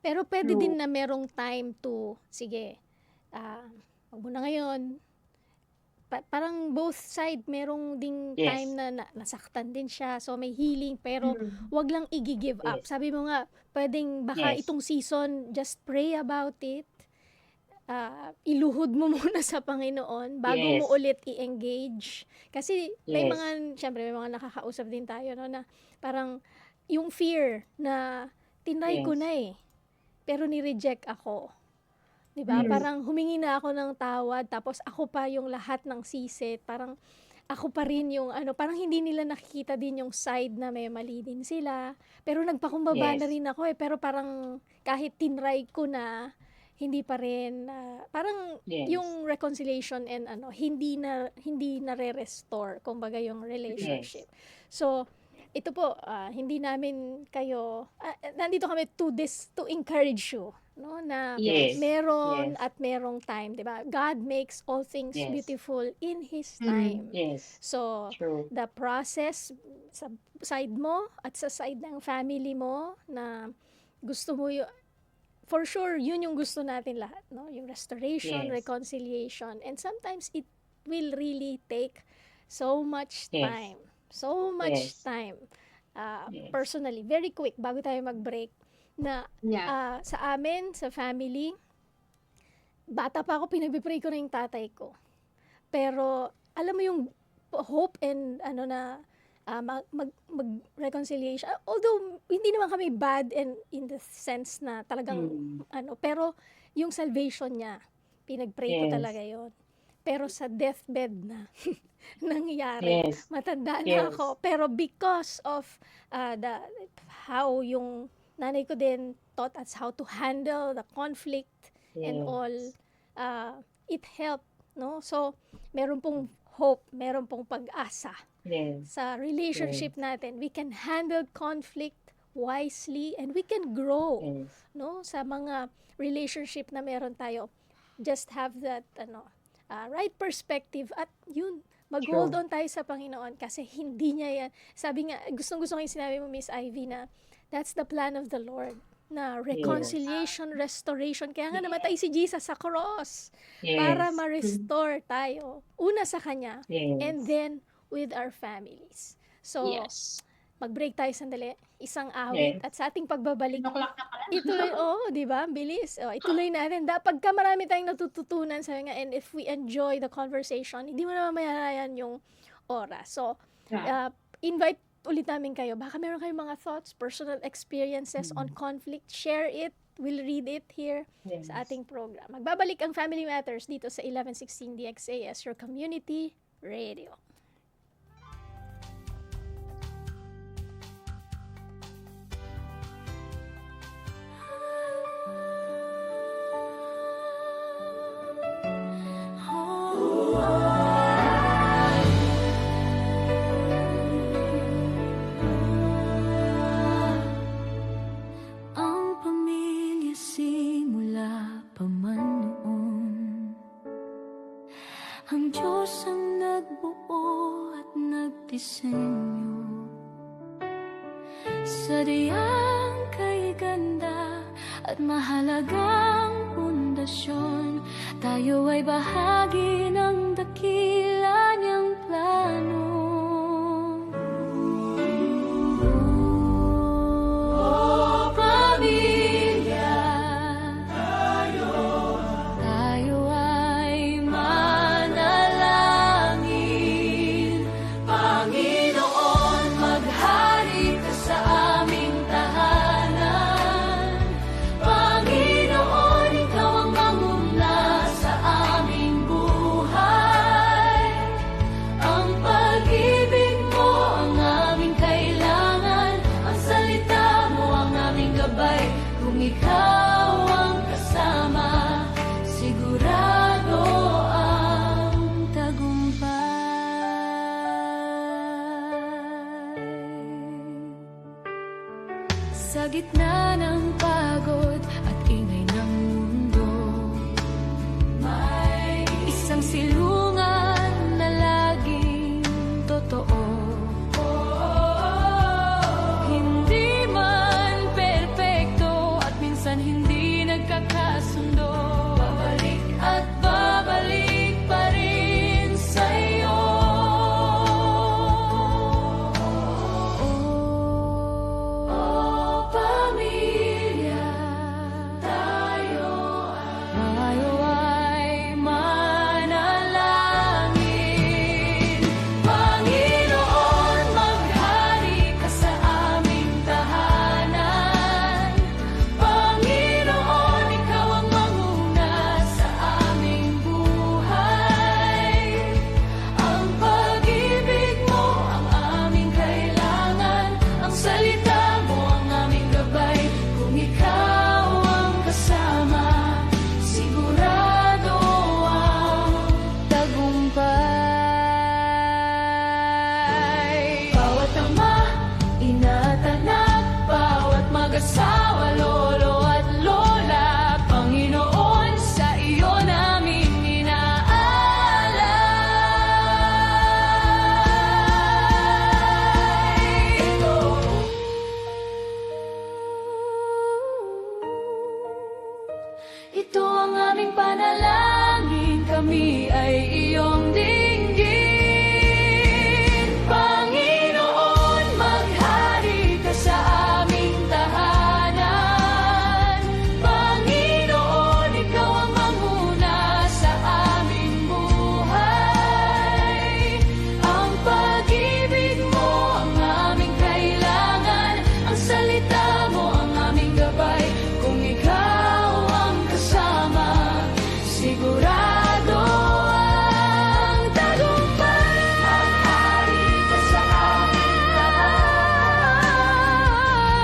S3: Pero pwede
S5: True.
S3: din na merong time to, sige, wag mo na ngayon. Parang both side, merong ding
S6: Yes.
S3: time na nasaktan din siya. So may healing, pero
S5: Mm.
S3: wag lang i-give up.
S6: Yes.
S3: Sabi mo nga, pwedeng baka
S6: Yes.
S3: itong season, just pray about it. Iluhod mo muna sa Panginoon bago
S6: Yes.
S3: mo ulit i-engage. Kasi may
S6: Yes.
S3: syempre may mga nakakausap din tayo, no, na parang yung fear na tinry ko
S6: Yes.
S3: na pero ni-reject ako. 'Di ba?
S5: Mm.
S3: Parang humingi na ako ng tawad tapos ako pa yung lahat ng sisi. Parang ako pa rin yung parang hindi nila nakikita din yung side na may mali din sila. Pero nagpakumbaba na
S6: Yes.
S3: rin ako pero parang kahit tinry ko na, hindi pa rin, parang
S6: Yes.
S3: yung reconciliation and hindi na re-restore kumbaga yung relationship. So, ito po, hindi namin kayo, nandito kami to encourage you, no? Na
S6: Yes.
S3: meron
S6: Yes.
S3: at merong time, di ba? God makes all things
S6: Yes.
S3: beautiful in His time.
S6: Yes.
S3: So,
S6: True.
S3: the process sa side mo at sa side ng family mo na gusto mo for sure, yun yung gusto natin lahat, no? Yung restoration,
S6: Yes.
S3: reconciliation. And sometimes it will really take so much
S6: Yes.
S3: time. So much
S6: Yes.
S3: time.
S6: Yes.
S3: Personally, very quick, bago tayo mag-break, na
S5: Yeah.
S3: sa amin, sa family, bata pa ako, pinagpipray ko na yung tatay ko. Pero, alam mo yung hope and mag-reconciliation. Although, hindi naman kami bad and in the sense na talagang, pero yung salvation niya, pinag-pray ko
S6: Yes.
S3: talaga yon. Pero sa deathbed na, nangyari.
S6: Yes.
S3: Matanda na
S6: Yes.
S3: ako. Pero because of how yung nanay ko din taught us how to handle the conflict and
S6: Yes.
S3: all, it helped, no? So, meron pong hope, meron pong pag-asa
S6: Yes.
S3: sa relationship natin. We can handle conflict wisely and we can grow,
S6: Yes.
S3: no? Sa mga relationship na meron tayo. Just have that right perspective at yun, mag-hold
S6: True.
S3: on tayo sa Panginoon kasi hindi niya yan. Sabi nga, gustong-gusto ko yung sinabi mo, Miss Ivy, na that's the plan of the Lord, na reconciliation, restoration. Kaya nga namatay si Jesus sa cross
S6: Yes.
S3: para ma-restore tayo. Una sa Kanya,
S6: Yes.
S3: and then with our families. So,
S5: Yes.
S3: mag-break tayo sandali, isang awit,
S6: Yes.
S3: at sa ating pagbabalik,
S5: 10 o'clock na pala.
S3: ituloy, di ba? Bilis. Ituloy natin. Pagka marami tayong natututunan, sabi nga, and if we enjoy the conversation, hindi mo naman mayarayan yung oras. So, invite ulit namin kayo. Baka meron kayong mga thoughts, personal experiences on conflict. Share it. We'll read it here
S6: Yes.
S3: sa ating program. Magbabalik ang Family Matters dito sa 1116 DXAS, your community radio.
S7: Ang pamilya simula pa man noon, ang Diyos ang nagbuo at nagdisenyo. Sadyang kay ganda at mahalagang pundasyon, tayo ay bahagi ng dakila niyang plano. Oh, pamilya, tayo ay manalangin. Panginoon, maghari ka sa aming tahanan. Panginoon, ikaw ang manguna sa aming buhay. Ang pag-ibig mo ang aming kailangan. Ang salita mo ang aming gabay. Kung ikaw ang kasama, sigurado ang tagumpay. Sa gitna ng pagod at ingay ng mundo, may isang silungan na laging totoo. Hindi man perpekto at minsan hindi nagkakasundo, babalik at babalik pa rin sa'yo. Oh, pamilya, tayo ay manalangin. Panginoon, maghari ka sa aming tahanan. Panginoon, Ito ang aming panalangin, kami ay iyong dinggin. Panginoon, maghari ka sa aming tahanan. Panginoon, ikaw ang manguna sa aming buhay. Ang pag-ibig mo ang aming kailangan, ang salita mo ang aming gabay. Kung ikaw ang kasama, sigurado ang tagumpay. Maghari ka sa aming tahanan.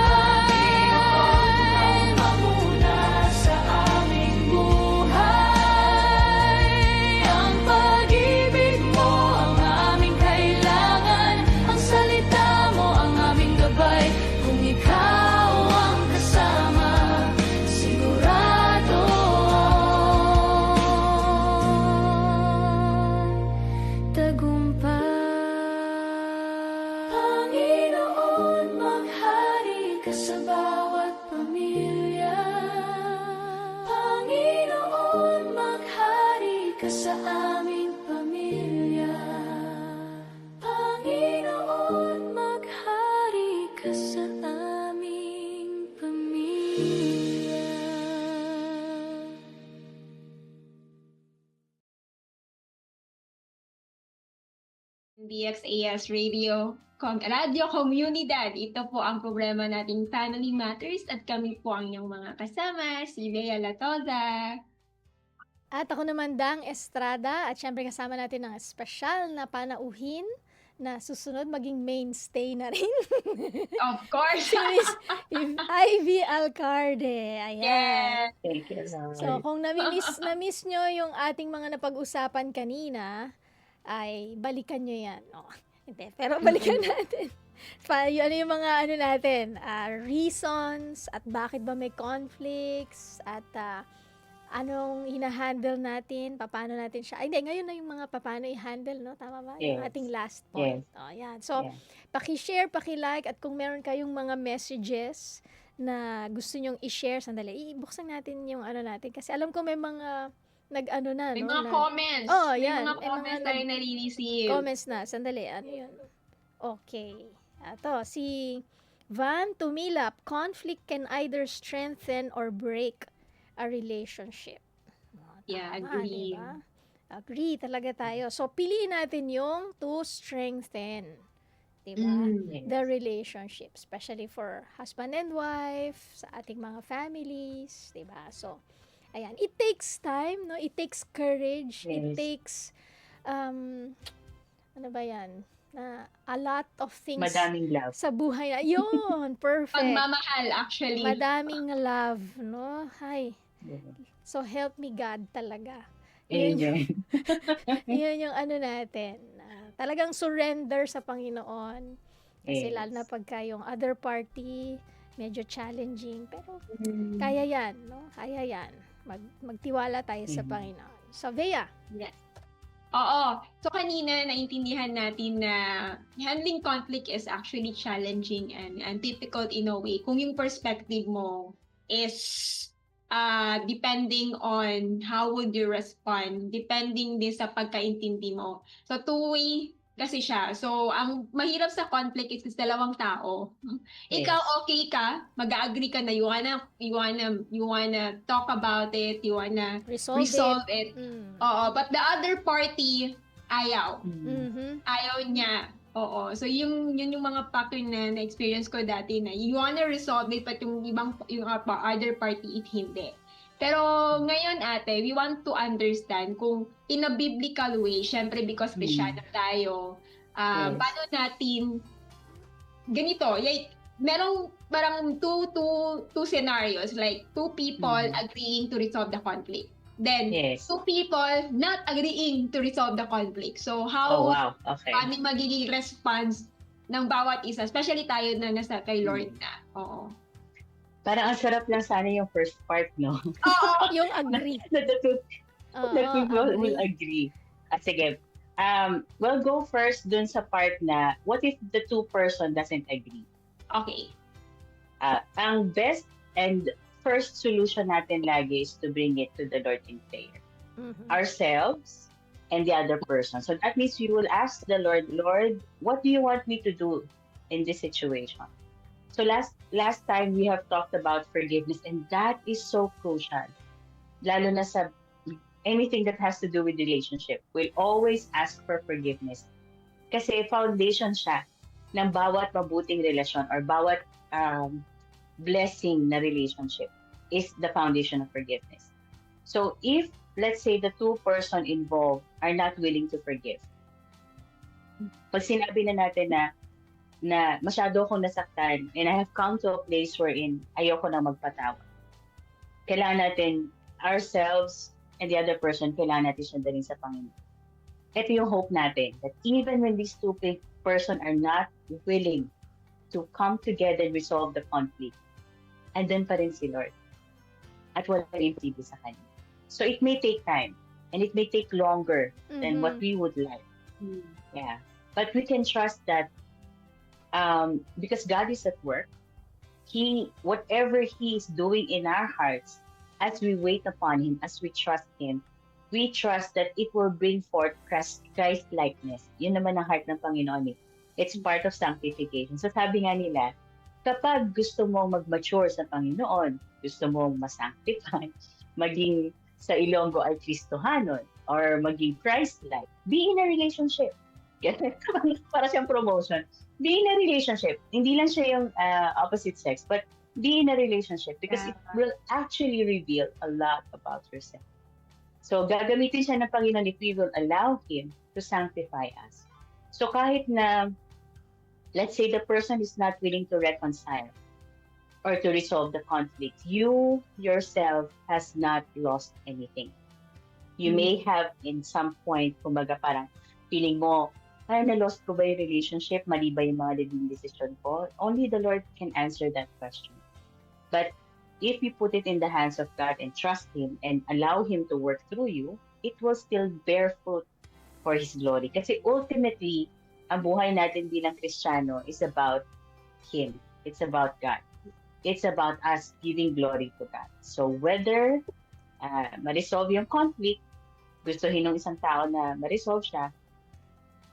S7: Panginoon, mamuna sa aming buhay. Ang pag-ibig mo ang aming kailangan, ang salita mo ang aming gabay. Kung ikaw ang kasama, sigurado tagumpay. Panginoon, maghari ka sa bawat pamilya. Panginoon, maghari ka sa aming pamilya. Panginoon, maghari ka sa aming pamilya.
S5: DXAS Radio, Radio Comunidad. Ito po ang problema nating Family Matters at kami po ang inyong mga kasama, si Bea Latoza.
S3: At ako naman Dang Estrada at syempre kasama natin ng espesyal na panauhin na susunod maging mainstay na rin.
S5: Of course!
S3: Si Miss Ivy Alcarde. Ayan.
S5: Yes!
S6: Thank you, Lord.
S3: So kung na-miss nyo yung ating mga napag-usapan kanina, ay balikan nyo yan. No, hindi. Pero balikan natin. Ano yung mga natin, reasons at bakit ba may conflicts at anong hinahandle natin, paano natin siya. Ay, hindi, ngayon na yung mga paano i-handle, no? Tama ba? Yung
S6: Yes.
S3: ating last point.
S6: Yes.
S3: Oh, yan. So,
S6: Yes.
S3: paki-share, paki-like, at kung meron kayong mga messages na gusto nyong i-share, sandali, ibuksan natin yung natin. Kasi alam ko may mga nag-ano na,
S5: May
S3: no?
S5: mga comments.
S3: Oh,
S5: May
S3: yan.
S5: mga
S3: May
S5: comments
S3: mga
S5: tayo nare-receive.
S3: Comments na. Sandali. Ano yun? Okay. Ito, si Van Tumilap. Conflict can either strengthen or break a relationship.
S5: Yeah,
S3: Tama,
S5: agree.
S3: diba? Agree talaga tayo. So, piliin natin yung to strengthen. Diba?
S6: Yes.
S3: The relationship. Especially for husband and wife, sa ating mga families. Diba? So, ayan. It takes time, no? It takes courage. It
S6: Yes.
S3: takes, ano ba yan? Na a lot of things
S6: Madaming love.
S3: sa buhay na. Yun, perfect.
S5: Pagmamahal, actually.
S3: Madaming love, no? Hi. So, help me God talaga. Yun,
S6: Amen.
S3: yun yung natin. Talagang surrender sa Panginoon. Kasi
S6: Yes.
S3: lalo na pagka yung other party, medyo challenging. Pero,
S6: Mm.
S3: kaya yan, no? Kaya yan. Magtiwala tayo sa
S6: Mhm.
S3: Panginoon. So, Bea,
S5: Oo. So kanina naintindihan natin na handling conflict is actually challenging and difficult in a way. Kung yung perspective mo is depending on how would you respond, depending din sa pagkaintindi mo. So two-way kasi siya. So ang mahirap sa conflict is dalawang tao.
S6: Yes.
S5: Ikaw okay ka, mag-agree ka na you wanna talk about it, you wanna resolve it.
S3: Mm.
S5: Oo, but the other party, ayaw.
S6: Mm.
S3: Mhm.
S5: Ayaw niya. Oo. So, yun yung mga factor na na-experience ko dati na you wanna resolve it, but yung other party, it hindi. Pero ngayon ate, we want to understand kung in a biblical way, syempre because Kristiyano tayo,
S6: Yes.
S5: paano natin, ganito, merong parang two scenarios, like two people agreeing to resolve the conflict. Then,
S6: Yes.
S5: two people not agreeing to resolve the conflict. So,
S6: Oh,
S5: how,
S6: wow. Okay.
S5: paano magiging response ng bawat isa? Especially tayo na nasa kay Lord na. Oo.
S6: Parang ang sarap lang sana yung first part, no?
S5: Oo.
S3: Yung agree.
S6: That the two
S3: Oo,
S6: that people
S3: agree.
S6: will agree. Sige. We'll go first dun sa part na what if the two person doesn't agree?
S5: Okay.
S6: Ang best and first solution natin lagi is to bring it to the Lord in prayer.
S3: Mhm.
S6: Ourselves and the other person. So that means we will ask the Lord, Lord, what do you want me to do in this situation? So last time we have talked about forgiveness, and that is so crucial. Lalo na sa anything that has to do with relationship. We'll always ask for forgiveness. Kasi foundation siya ng bawat mabuting relasyon or bawat blessing na relationship is the foundation of forgiveness. So if, let's say, the two person involved are not willing to forgive, pag sinabi na natin na masyado akong nasaktan and I have come to a place wherein ayoko na magpatawad, kailangan natin ourselves and the other person, kailangan natin siya dalhin sa Panginoon. Ito yung hope natin, that even when these two person are not willing to come together and resolve the conflict, andun pa rin si Lord. At wala rin TV sa Kanya. So it may take time, and it may take longer than what we would like. Yeah. But we can trust that because God is at work, whatever He is doing in our hearts, as we wait upon Him, as we trust Him, we trust that it will bring forth Christ-likeness. Yun naman ang heart ng Panginoon. It's part of sanctification. So sabi nga nila, kapag gusto mo mag-mature sa Panginoon, gusto mo masanctify, maging sa Ilonggo ay Kristohanon, or maging Christ-like, be in a relationship. Para siyang promotion. Be in a relationship. Hindi lang siya yung opposite sex, but be in a relationship because it will actually reveal a lot about yourself. So, gagamitin siya ng Panginoon if we will allow Him to sanctify us. So, kahit na, let's say the person is not willing to reconcile or to resolve the conflict, you yourself has not lost anything. You may have in some point, kumbaga parang feeling mo, ay, na-lost ko ba yung relationship? Mali ba yung mga naging decision ko? Only the Lord can answer that question. But if you put it in the hands of God and trust Him and allow Him to work through you, it will still bear fruit for His glory. Kasi ultimately, ang buhay natin bilang Kristiyano is about Him. It's about God. It's about us giving glory to God. So whether ma-resolve yung conflict, gustuhin ng isang tao na ma-resolve siya,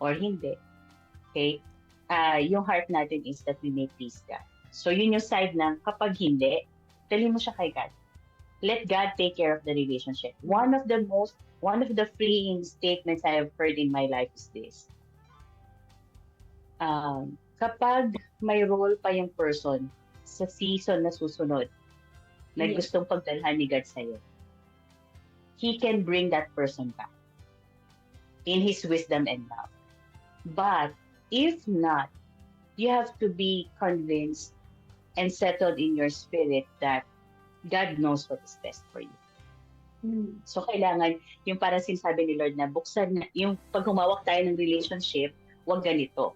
S6: or hindi. Okay? Yung heart natin is that we may please God. So yun yung side ng kapag hindi, dalhin mo siya kay God. Let God take care of the relationship. One of the freeing statements I have heard in my life is this. Kapag may role pa yung person sa season na susunod na gustong pagdalhan ni God sa'yo, He can bring that person back in His wisdom and love. But if not, you have to be convinced and settled in your spirit that God knows what is best for you. So kailangan, yung parang sinasabi ni Lord na buksan na, yung pag humawak tayo ng relationship, wag ganito.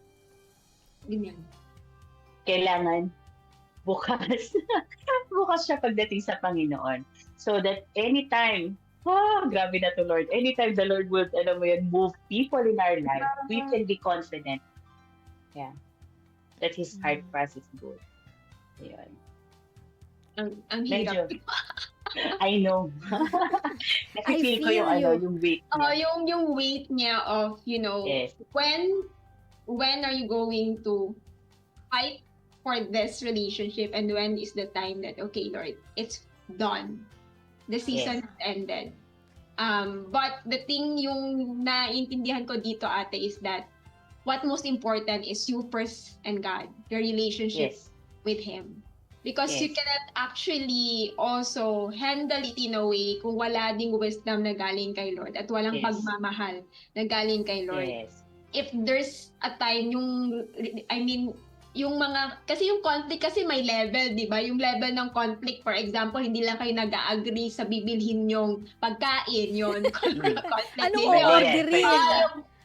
S5: Ganyan.
S6: Kailangan bukas. Bukas siya pagdating sa Panginoon. So that anytime, grabe na to Lord. Anytime the Lord will, move people in our life, we can be confident. Yeah. That His heart for us is good. Yun.
S5: Ang hirap.
S6: I know. Kasi feel ko yung yung weight niya.
S5: Yung weight niya of,
S6: yes.
S5: when are you going to fight for this relationship, and when is the time that, okay, Lord, it's done. The season has ended. But the thing yung naintindihan ko dito, ate, is that what most important is you first and God, your relationship with Him. Because you cannot actually also handle it in a way kung wala ding wisdom na galing kay Lord at walang pagmamahal na galing kay Lord.
S6: Yes.
S5: If there's a time yung mga, kasi yung conflict kasi may level, di ba? Yung level ng conflict, for example, hindi lang kayo nag-agree sa bibilhin yung pagkain, yun. Conflict.
S3: Anong
S5: Yun.
S3: orderin?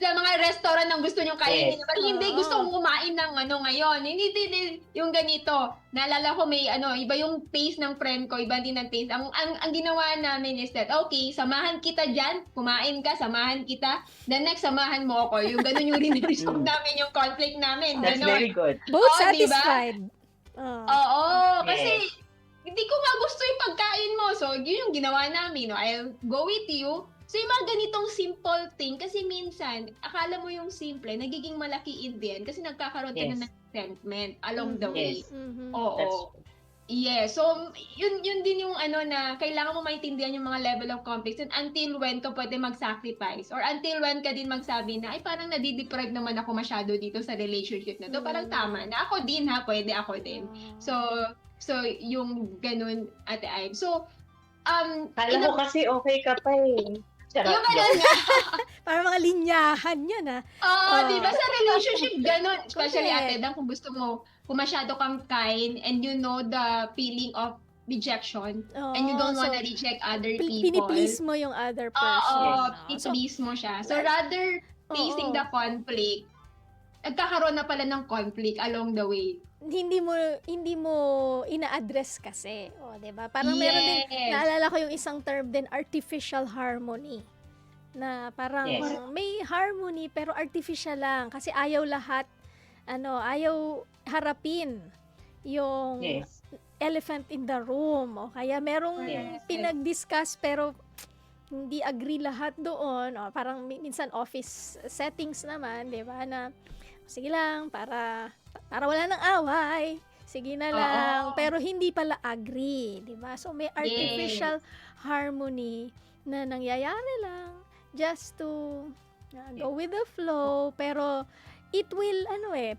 S5: Sa mga restaurant ng gusto nyong kainin. Pero hindi, gusto kong kumain ng ngayon. Hindi, yung ganito. Naalala ko may iba yung taste ng friend ko, iba din ang taste. Ang ginawa namin is that, okay, samahan kita dyan, kumain ka, samahan kita. The next, samahan mo ako. Yung ganun yung rin-resolve namin yung conflict namin.
S6: That's
S5: ganun.
S6: very good.
S3: Both
S5: Oo,
S3: satisfied.
S5: Oo, kasi hindi ko nga gusto yung pagkain mo. So, yun yung ginawa namin. No? I'll go with you. So, yung mga ganitong simple thing, kasi minsan, akala mo yung simple, nagiging malaki in the end kasi nagkakaroon tayo
S6: Yes.
S5: ng resentment along the way.
S6: Yes.
S3: Mhm.
S5: Oo.
S6: That's true.
S5: Yes. So, yun din yung na kailangan mo maintindihan yung mga level of conflicts and until when ka pwede mag-sacrifice or until when ka din magsabi na, ay parang nadideprive naman ako masyado dito sa relationship na to. Parang tama na. Ako din ha, pwede ako din. So yung ganun Ate Ive. So,
S6: Kala ko kasi okay ka pa eh. Charot
S5: yung
S6: ba?
S5: ganun nga.
S3: Parang mga linyahan yan, ah.
S5: Oo,
S3: Oh.
S5: di ba sa relationship, ganun. Especially
S3: Correct.
S5: Ate Dang, kung gusto mo, kung masyado kang kind and you know the feeling of rejection and you don't
S3: Oo, so,
S5: wanna reject other people.
S3: Piniplease mo yung other person.
S5: Oo,
S3: No? So,
S5: i-please mo siya. So rather facing
S3: Oo.
S5: the conflict, nagkakaroon na pala ng conflict along the way.
S3: hindi mo ina-address kasi. O, 'di ba? Parang meron din,
S5: Yes.
S3: naalala ko yung isang term din, artificial harmony. Na parang
S6: Yes.
S3: may harmony pero artificial lang kasi ayaw lahat ayaw harapin yung
S6: Yes.
S3: elephant in the room o kaya merong
S6: Yes.
S3: pinag-discuss pero hindi agree lahat doon o parang minsan office settings naman, 'di ba, na sige lang para wala nang away. Sige na lang,
S5: Oo.
S3: pero hindi pala agree, 'di ba? So may artificial harmony na nangyayari lang just to go with the flow, pero it will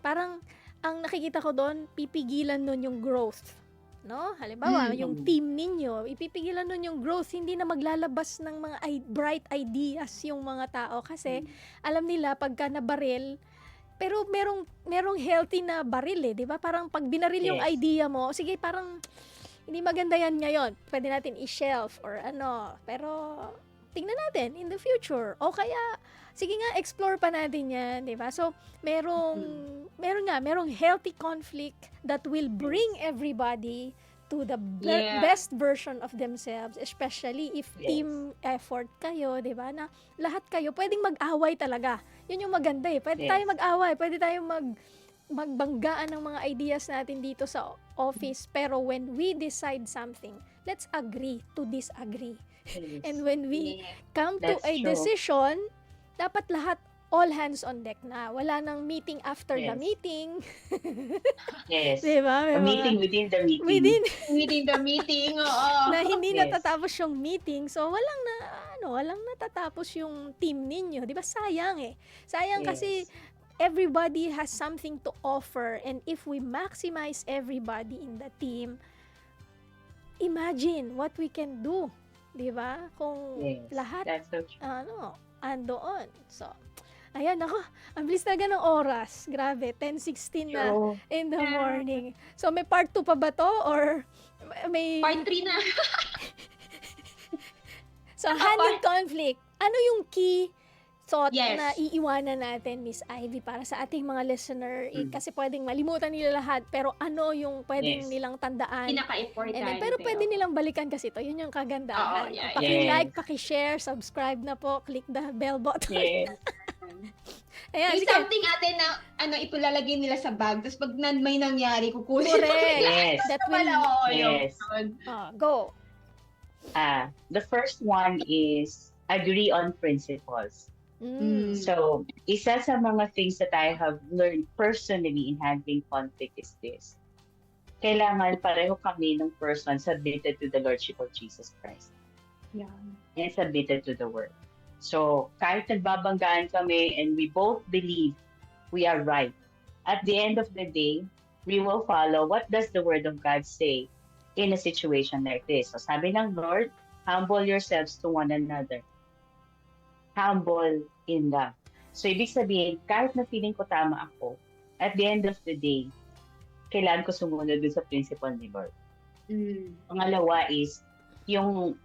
S3: parang ang nakikita ko doon, pipigilan nun yung growth. No? Halimbawa, yung team ninyo, ipipigilan nun yung growth, hindi na maglalabas ng mga bright ideas yung mga tao kasi alam nila pagka nabaril, pero merong healthy na baril di ba? Parang pag binaril yung
S6: Yes.
S3: idea mo, sige, parang hindi maganda yan ngayon. Pwede natin i-shelf or pero tingnan natin in the future. O kaya, sige nga, explore pa natin yan, di ba? So, merong healthy conflict that will bring everybody to the
S5: Yeah.
S3: best version of themselves, especially if
S6: Yes.
S3: team effort kayo, di ba? Na lahat kayo, pwedeng mag-away talaga. Yun yung maganda Pwede
S6: Yes.
S3: tayo mag-away, pwede tayo magbanggaan ng mga ideas natin dito sa office, pero when we decide something, let's agree to disagree.
S6: Yes.
S3: And when we
S5: Yeah.
S3: come to
S6: That's
S3: a
S6: true.
S3: decision, dapat lahat all hands on deck na. Wala nang meeting after the
S6: Yes.
S3: meeting.
S6: Yes.
S3: Di ba? May
S6: A
S3: mga-
S6: meeting within the meeting.
S3: within
S5: Within the meeting, oo.
S3: na hindi
S6: Yes.
S3: natatapos yung meeting. So walang natatapos yung team ninyo. 'Di ba? Sayang Sayang
S6: Yes.
S3: kasi everybody has something to offer, and if we maximize everybody in the team, imagine what we can do. 'Di ba? Kung
S6: Yes.
S3: lahat
S6: That's so true.
S3: andoon. So, ayan ako, ang bilis talaga ng oras. Grabe, 10:16 na
S6: True.
S3: in the morning. So, may part 2 pa ba to? Or may...
S5: Part 3 na.
S3: So, handling conflict. Ano yung key thought
S5: Yes.
S3: na iiwanan natin, Miss Ivy, para sa ating mga listener? Kasi pwedeng malimutan nila lahat, pero ano yung pwedeng
S6: Yes.
S3: nilang tandaan?
S5: Pinaka-importante.
S3: And then, pero pwede
S5: oo.
S3: nilang balikan kasi ito. Yun yung kagandahan.
S5: Oo, yeah,
S3: Paki-like, paki-share, subscribe na po, click the bell button.
S6: Yes.
S3: Ayan,
S5: Yung
S3: sige.
S5: something atin na ipalalagay nila sa bag, tapos pag may nangyari, kukunin
S3: Correct.
S6: Yes.
S3: That will,
S5: Wala, oo, yun.
S6: Yes.
S3: go.
S6: The first one is agree on principles.
S3: Mm.
S6: So, isa sa mga things that I have learned personally in handling conflict is this. Kailangan pareho kami ng person submitted to the Lordship of Jesus Christ
S5: Yeah.
S6: and submitted to the Word. So, kahit nagbabanggaan kami and we both believe we are right, at the end of the day, we will follow what does the Word of God say in a situation like this. So, sabi ng Lord, humble yourselves to one another. Humble in love. So, ibig sabihin, kahit na feeling ko tama ako, at the end of the day, kailangan ko sumunod dun sa principle ni Lord. Pangalawa is, yung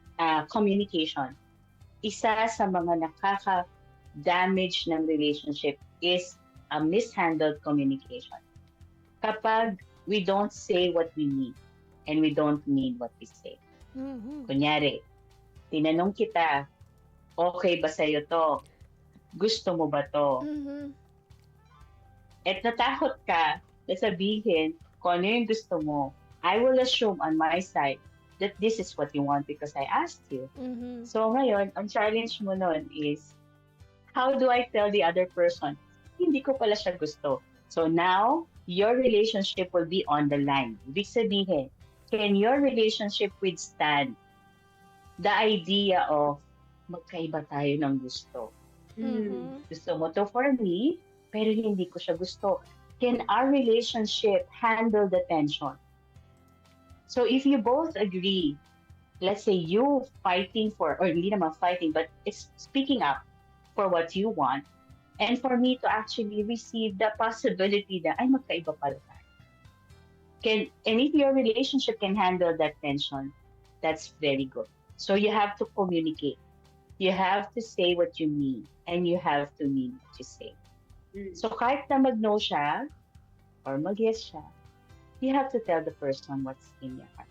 S6: communication. Isa sa mga nakaka-damage ng relationship is a mishandled communication. Kapag we don't say what we mean and we don't mean what we say.
S3: Mhm.
S6: Kunyari, tinanong kita, okay ba sa'yo to? Gusto mo ba to?
S3: Mhm.
S6: At natakot ka na sabihin kung ano yung gusto mo I will assume on my side that this is what you want because I asked you.
S3: Mhm.
S6: So ngayon, ang challenge mo nun is, how do I tell the other person, hindi ko pala siya gusto. So now, your relationship will be on the line. Ibig sabihin, can your relationship withstand the idea of magkaiba tayo ng gusto?
S3: Mhm.
S6: Gusto mo to for me, pero hindi ko siya gusto. Can our relationship handle the tension? So if you both agree, let's say you fighting for, or hindi naman fighting, but it's speaking up for what you want, and for me to actually receive the possibility that ay magkaiba pala tayo. And if your relationship can handle that tension, that's very good. So you have to communicate. You have to say what you mean, and you have to mean what you say. So kahit na mag-no siya, or mag-yes siya, you have to tell the person what's in your heart.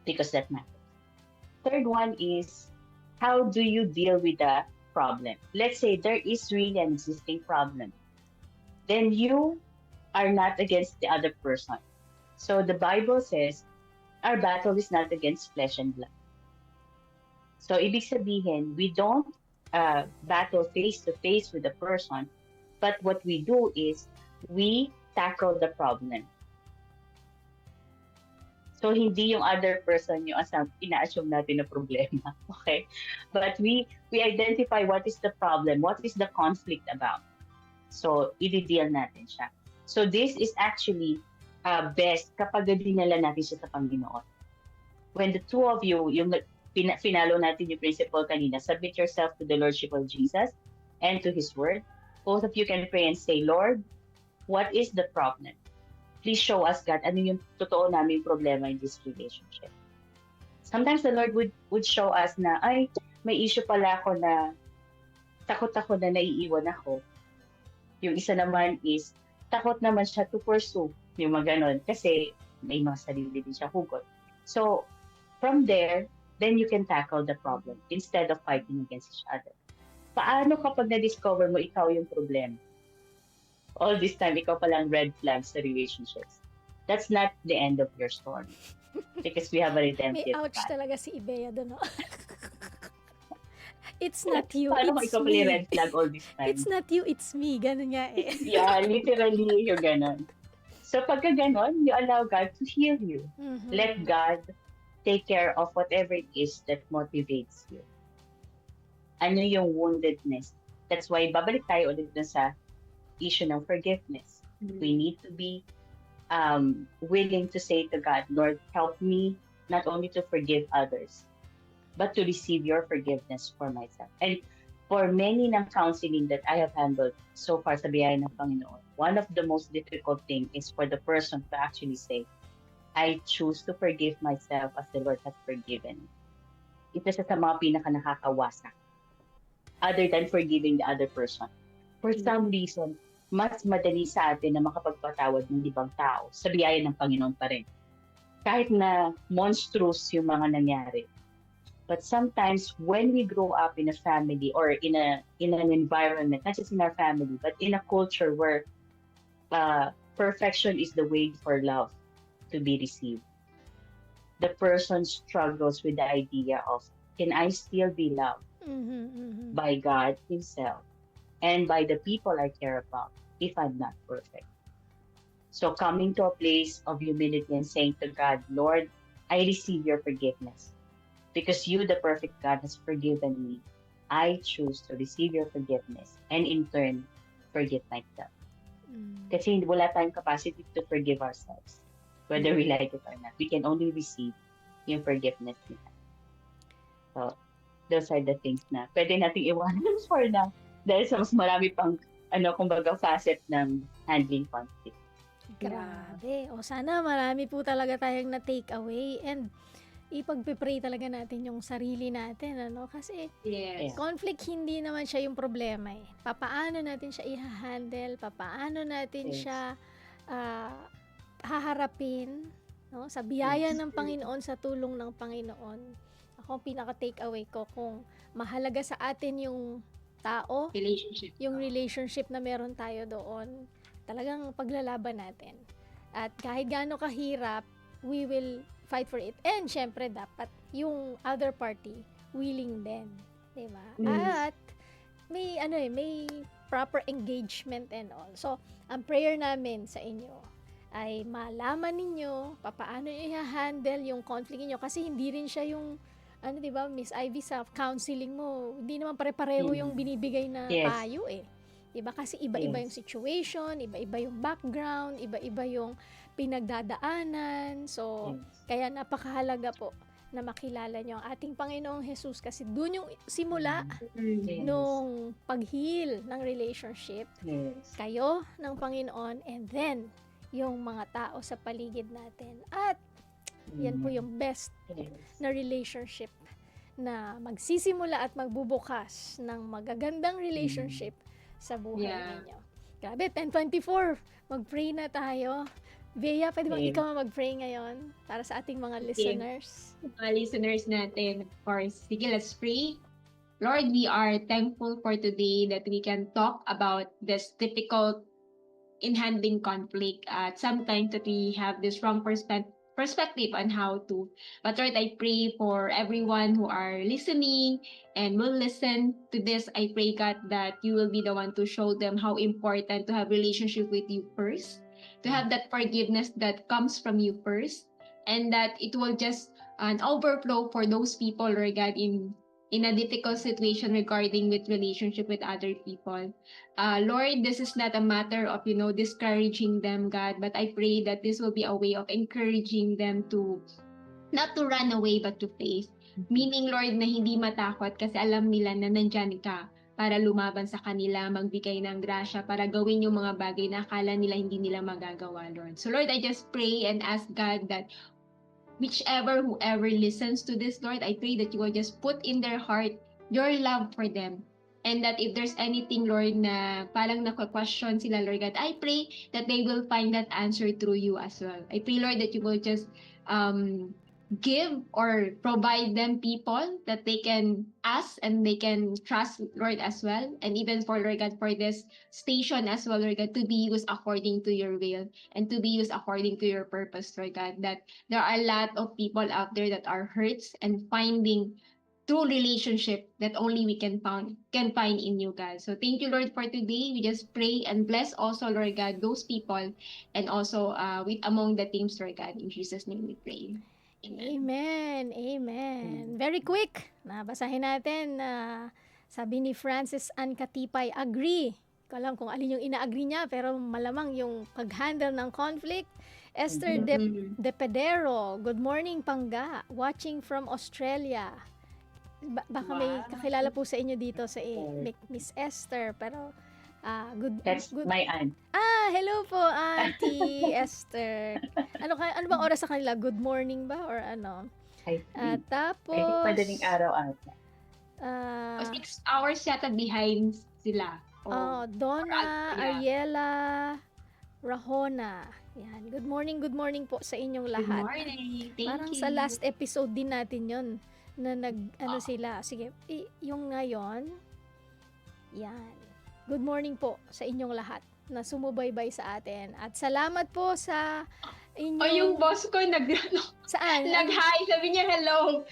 S6: Because that matters. Third one is, how do you deal with the problem? Let's say there is really an existing problem. Then you are not against the other person. So the Bible says, our battle is not against flesh and blood. So ibig sabihin, we don't battle face to face with the person, but what we do is we tackle the problem. So hindi yung other person yung ina-assume natin na problema, okay? But we identify what is the problem, what is the conflict about. So i-deal natin siya. So this is actually best kapag dinala natin siya sa Panginoon. When the two of you, yung finalo natin yung principle kanina, submit yourself to the Lordship of Jesus and to His Word. Both of you can pray and say, Lord, what is the problem? Please show us, God, ano yung totoo naming problema in this relationship. Sometimes the Lord would show us na, ay, may issue pala ako na takot ako na naiiwan ako. Yung isa naman is, takot naman siya to pursue, yung mga ganon, kasi may mga sarili din siya hugot. So, from there, then you can tackle the problem instead of fighting against each other. Paano kapag na-discover mo ikaw yung problema? All this time, ikaw palang red flag sa relationships. That's not the end of your story. Because we have a
S3: May
S6: redemptive
S3: ouch
S6: plan.
S3: talaga si Ibea doon. No? It's not you,
S6: Paano kung
S3: it's
S6: ikaw pala yung
S3: me.
S6: red flag all this time?
S3: It's not you, it's me. Ganun nga eh.
S6: Yeah, literally, yung ganon. So pagka ganon, you allow God to heal you.
S3: Mhm.
S6: Let God take care of whatever it is that motivates you. Ano yung woundedness? That's why babalik tayo ulit dun sa issue ng forgiveness. We need to be willing to say to God, Lord, help me not only to forgive others, but to receive your forgiveness for myself. And for many ng counseling that I have handled so far sa biyaya ng Panginoon, one of the most difficult thing is for the person to actually say, I choose to forgive myself as the Lord has forgiven me. Ito sa mga pinaka-nakakawasak. Other than forgiving the other person. For some reason, mas madali sa atin na makapagpatawad ng ibang tao sa biyaya ng Panginoon pa rin. Kahit na monstrous yung mga nangyari. But sometimes when we grow up in a family or in an environment, not just in our family, but in a culture where perfection is the way for love to be received, the person struggles with the idea of, can I still be loved
S3: Mhm, mhm.
S6: by God Himself and by the people I care about if I'm not perfect? So coming to a place of humility and saying to God, Lord, I receive your forgiveness. Because you, the perfect God, has forgiven me. I choose to receive your forgiveness and in turn, forgive myself.
S3: Mm.
S6: Kasi wala tayong capacity to forgive ourselves. Whether we like it or not. We can only receive yung forgiveness nila. So, those are the things na pwede nating iwanan for now. Dahil sa mas marami pang, kumbaga, facet ng handling conflict.
S3: Grabe. O sana marami po talaga tayong na-take away and ipagpipray talaga natin yung sarili natin, ano? Kasi
S5: Yes.
S3: conflict hindi naman siya yung problema eh. Papaano natin siya i-handle, papaano natin
S6: Yes.
S3: siya haharapin, no? Sa biyaya ng Panginoon, sa tulong ng Panginoon. Ako ang pinaka-take away ko kung mahalaga sa atin yung tao,
S5: Relationship.
S3: yung relationship na meron tayo doon, talagang paglalaban natin. At kahit gaano kahirap, we will fight for it. And syempre, dapat yung other party willing din. Diba? At may proper engagement and all. So, ang prayer namin sa inyo ay malaman ninyo paano i-handle yung conflict niyo kasi hindi rin siya yung di ba, Miss Ivy, sa counseling mo, hindi naman pare-pareho yung binibigay na payo eh. Diba? Kasi iba-iba yung situation, iba-iba yung background, iba-iba yung pinagdadaanan. So, kaya napakahalaga po na makilala nyo ang ating Panginoong Jesus kasi doon yung simula nung pag-heal ng relationship. Kayo ng Panginoon and then yung mga tao sa paligid natin. At yan po yung best na relationship na magsisimula at magbubukas ng magagandang relationship sa buhay ninyo. Grabe, 10:24. Mag-pray na tayo. Bea, pwede bang ikaw mag-pray ngayon para sa ating mga listeners?
S5: Mga listeners natin, of course. Sige, let's pray. Lord, we are thankful for today that we can talk about this difficult in handling conflict. At sometimes that we have this wrong perspective on how to. But Lord, I pray for everyone who are listening and will listen to this. I pray, God, that you will be the one to show them how important to have relationship with you first, to have that forgiveness that comes from you first, and that it will just an overflow for those people, Lord God, in a difficult situation regarding with relationship with other people. Lord, this is not a matter of, discouraging them, God, but I pray that this will be a way of encouraging them to not to run away, but to face. Meaning, Lord, na hindi matakot kasi alam nila na nandyan ka para lumaban sa kanila, magbigay ng grasya, para gawin yung mga bagay na akala nila hindi nila magagawa, Lord. So, Lord, I just pray and ask God that whoever listens to this, Lord, I pray that you will just put in their heart your love for them. And that if there's anything, Lord, na parang nakwa-question sila, Lord God, I pray that they will find that answer through you as well. I pray, Lord, that you will just give or provide them people that they can ask and they can trust, Lord, as well. And even for, Lord God, for this station as well, Lord God, to be used according to your will and to be used according to your purpose, Lord God, that there are a lot of people out there that are hurts and finding true relationship that only we can find in you, God. So thank you, Lord, for today. We just pray and bless also, Lord God, those people and also with among the teams, Lord God. In Jesus' name we pray.
S3: Amen. Amen. Very quick. Nabasahin natin na sabi ni Francis Ann Katipay, agree. Ko alam kung alin yung ina-agree niya, pero malamang yung pag-handle ng conflict. Esther De Pedero, good morning Pangga, watching from Australia. Baka may kakilala po sa inyo dito sa Miss Esther, pero
S6: That's
S3: good.
S6: my aunt.
S3: Hello po, Auntie Esther. Ano bang oras sa kanila? Good morning ba? Or ano?
S6: I think.
S3: Tapos,
S6: Madaling araw ata.
S5: 6 hours yata behind sila.
S3: Donna Ariela Rahona. Yan. Good morning po sa inyong lahat.
S5: Good morning. Thank
S3: Parang
S5: you.
S3: sa last episode din natin yon na sila. Sige, yung ngayon, yan. Good morning po sa inyong lahat na sumubaybay sa atin. At salamat po sa inyong...
S5: yung boss ko
S3: Saan?
S5: nag-hi. Sabi niya, hello.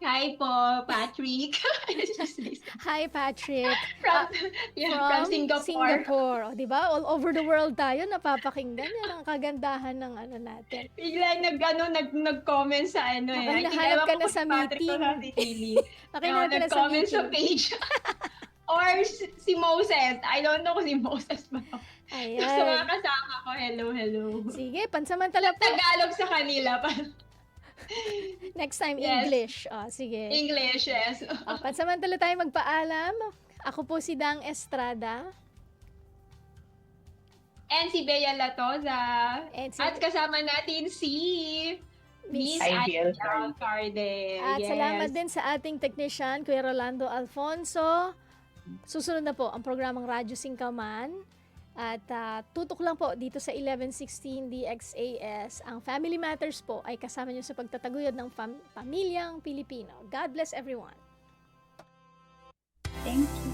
S5: Hi po, Patrick.
S3: Hi, Patrick.
S5: From Singapore.
S3: O, diba? All over the world tayo napapakinggan. Yan ang kagandahan ng natin.
S5: Bigla nag-comment sa
S3: Baka hinahanap ka na sa meeting. Baka hinahanap ka na sa
S5: Nag-comment
S3: meeting.
S5: sa page. Or si Moses. I don't know kung si Moses ba.
S3: Ayan.
S5: Sa mga kasama ko, hello.
S3: Sige, pansamantala po.
S5: Tagalog sa kanila.
S3: Next time,
S5: Yes.
S3: English. Sige.
S5: English, yes.
S3: Pansamantala tayo magpaalam. Ako po si Dang Estrada.
S5: And si Bea Latoza.
S3: And si-
S5: At kasama natin si Miss
S6: Ivy
S5: Alcarde.
S3: At
S5: Yes.
S3: salamat din sa ating technician, Kuya Rolando Alfonso. Susunod na po ang programang Radyo Singkaman. At tutok lang po dito sa 1116 DXAS. Ang Family Matters po ay kasama nyo sa pagtataguyod ng pamilyang Pilipino. God bless everyone.
S6: Thank you.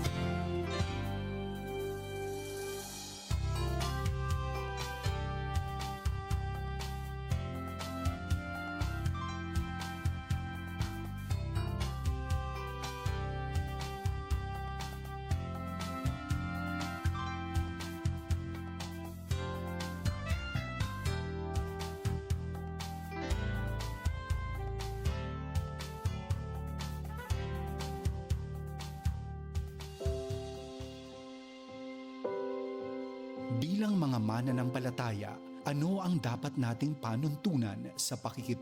S2: Bilang mga mananampalataya, ano ang dapat nating panuntunan sa pakikitungo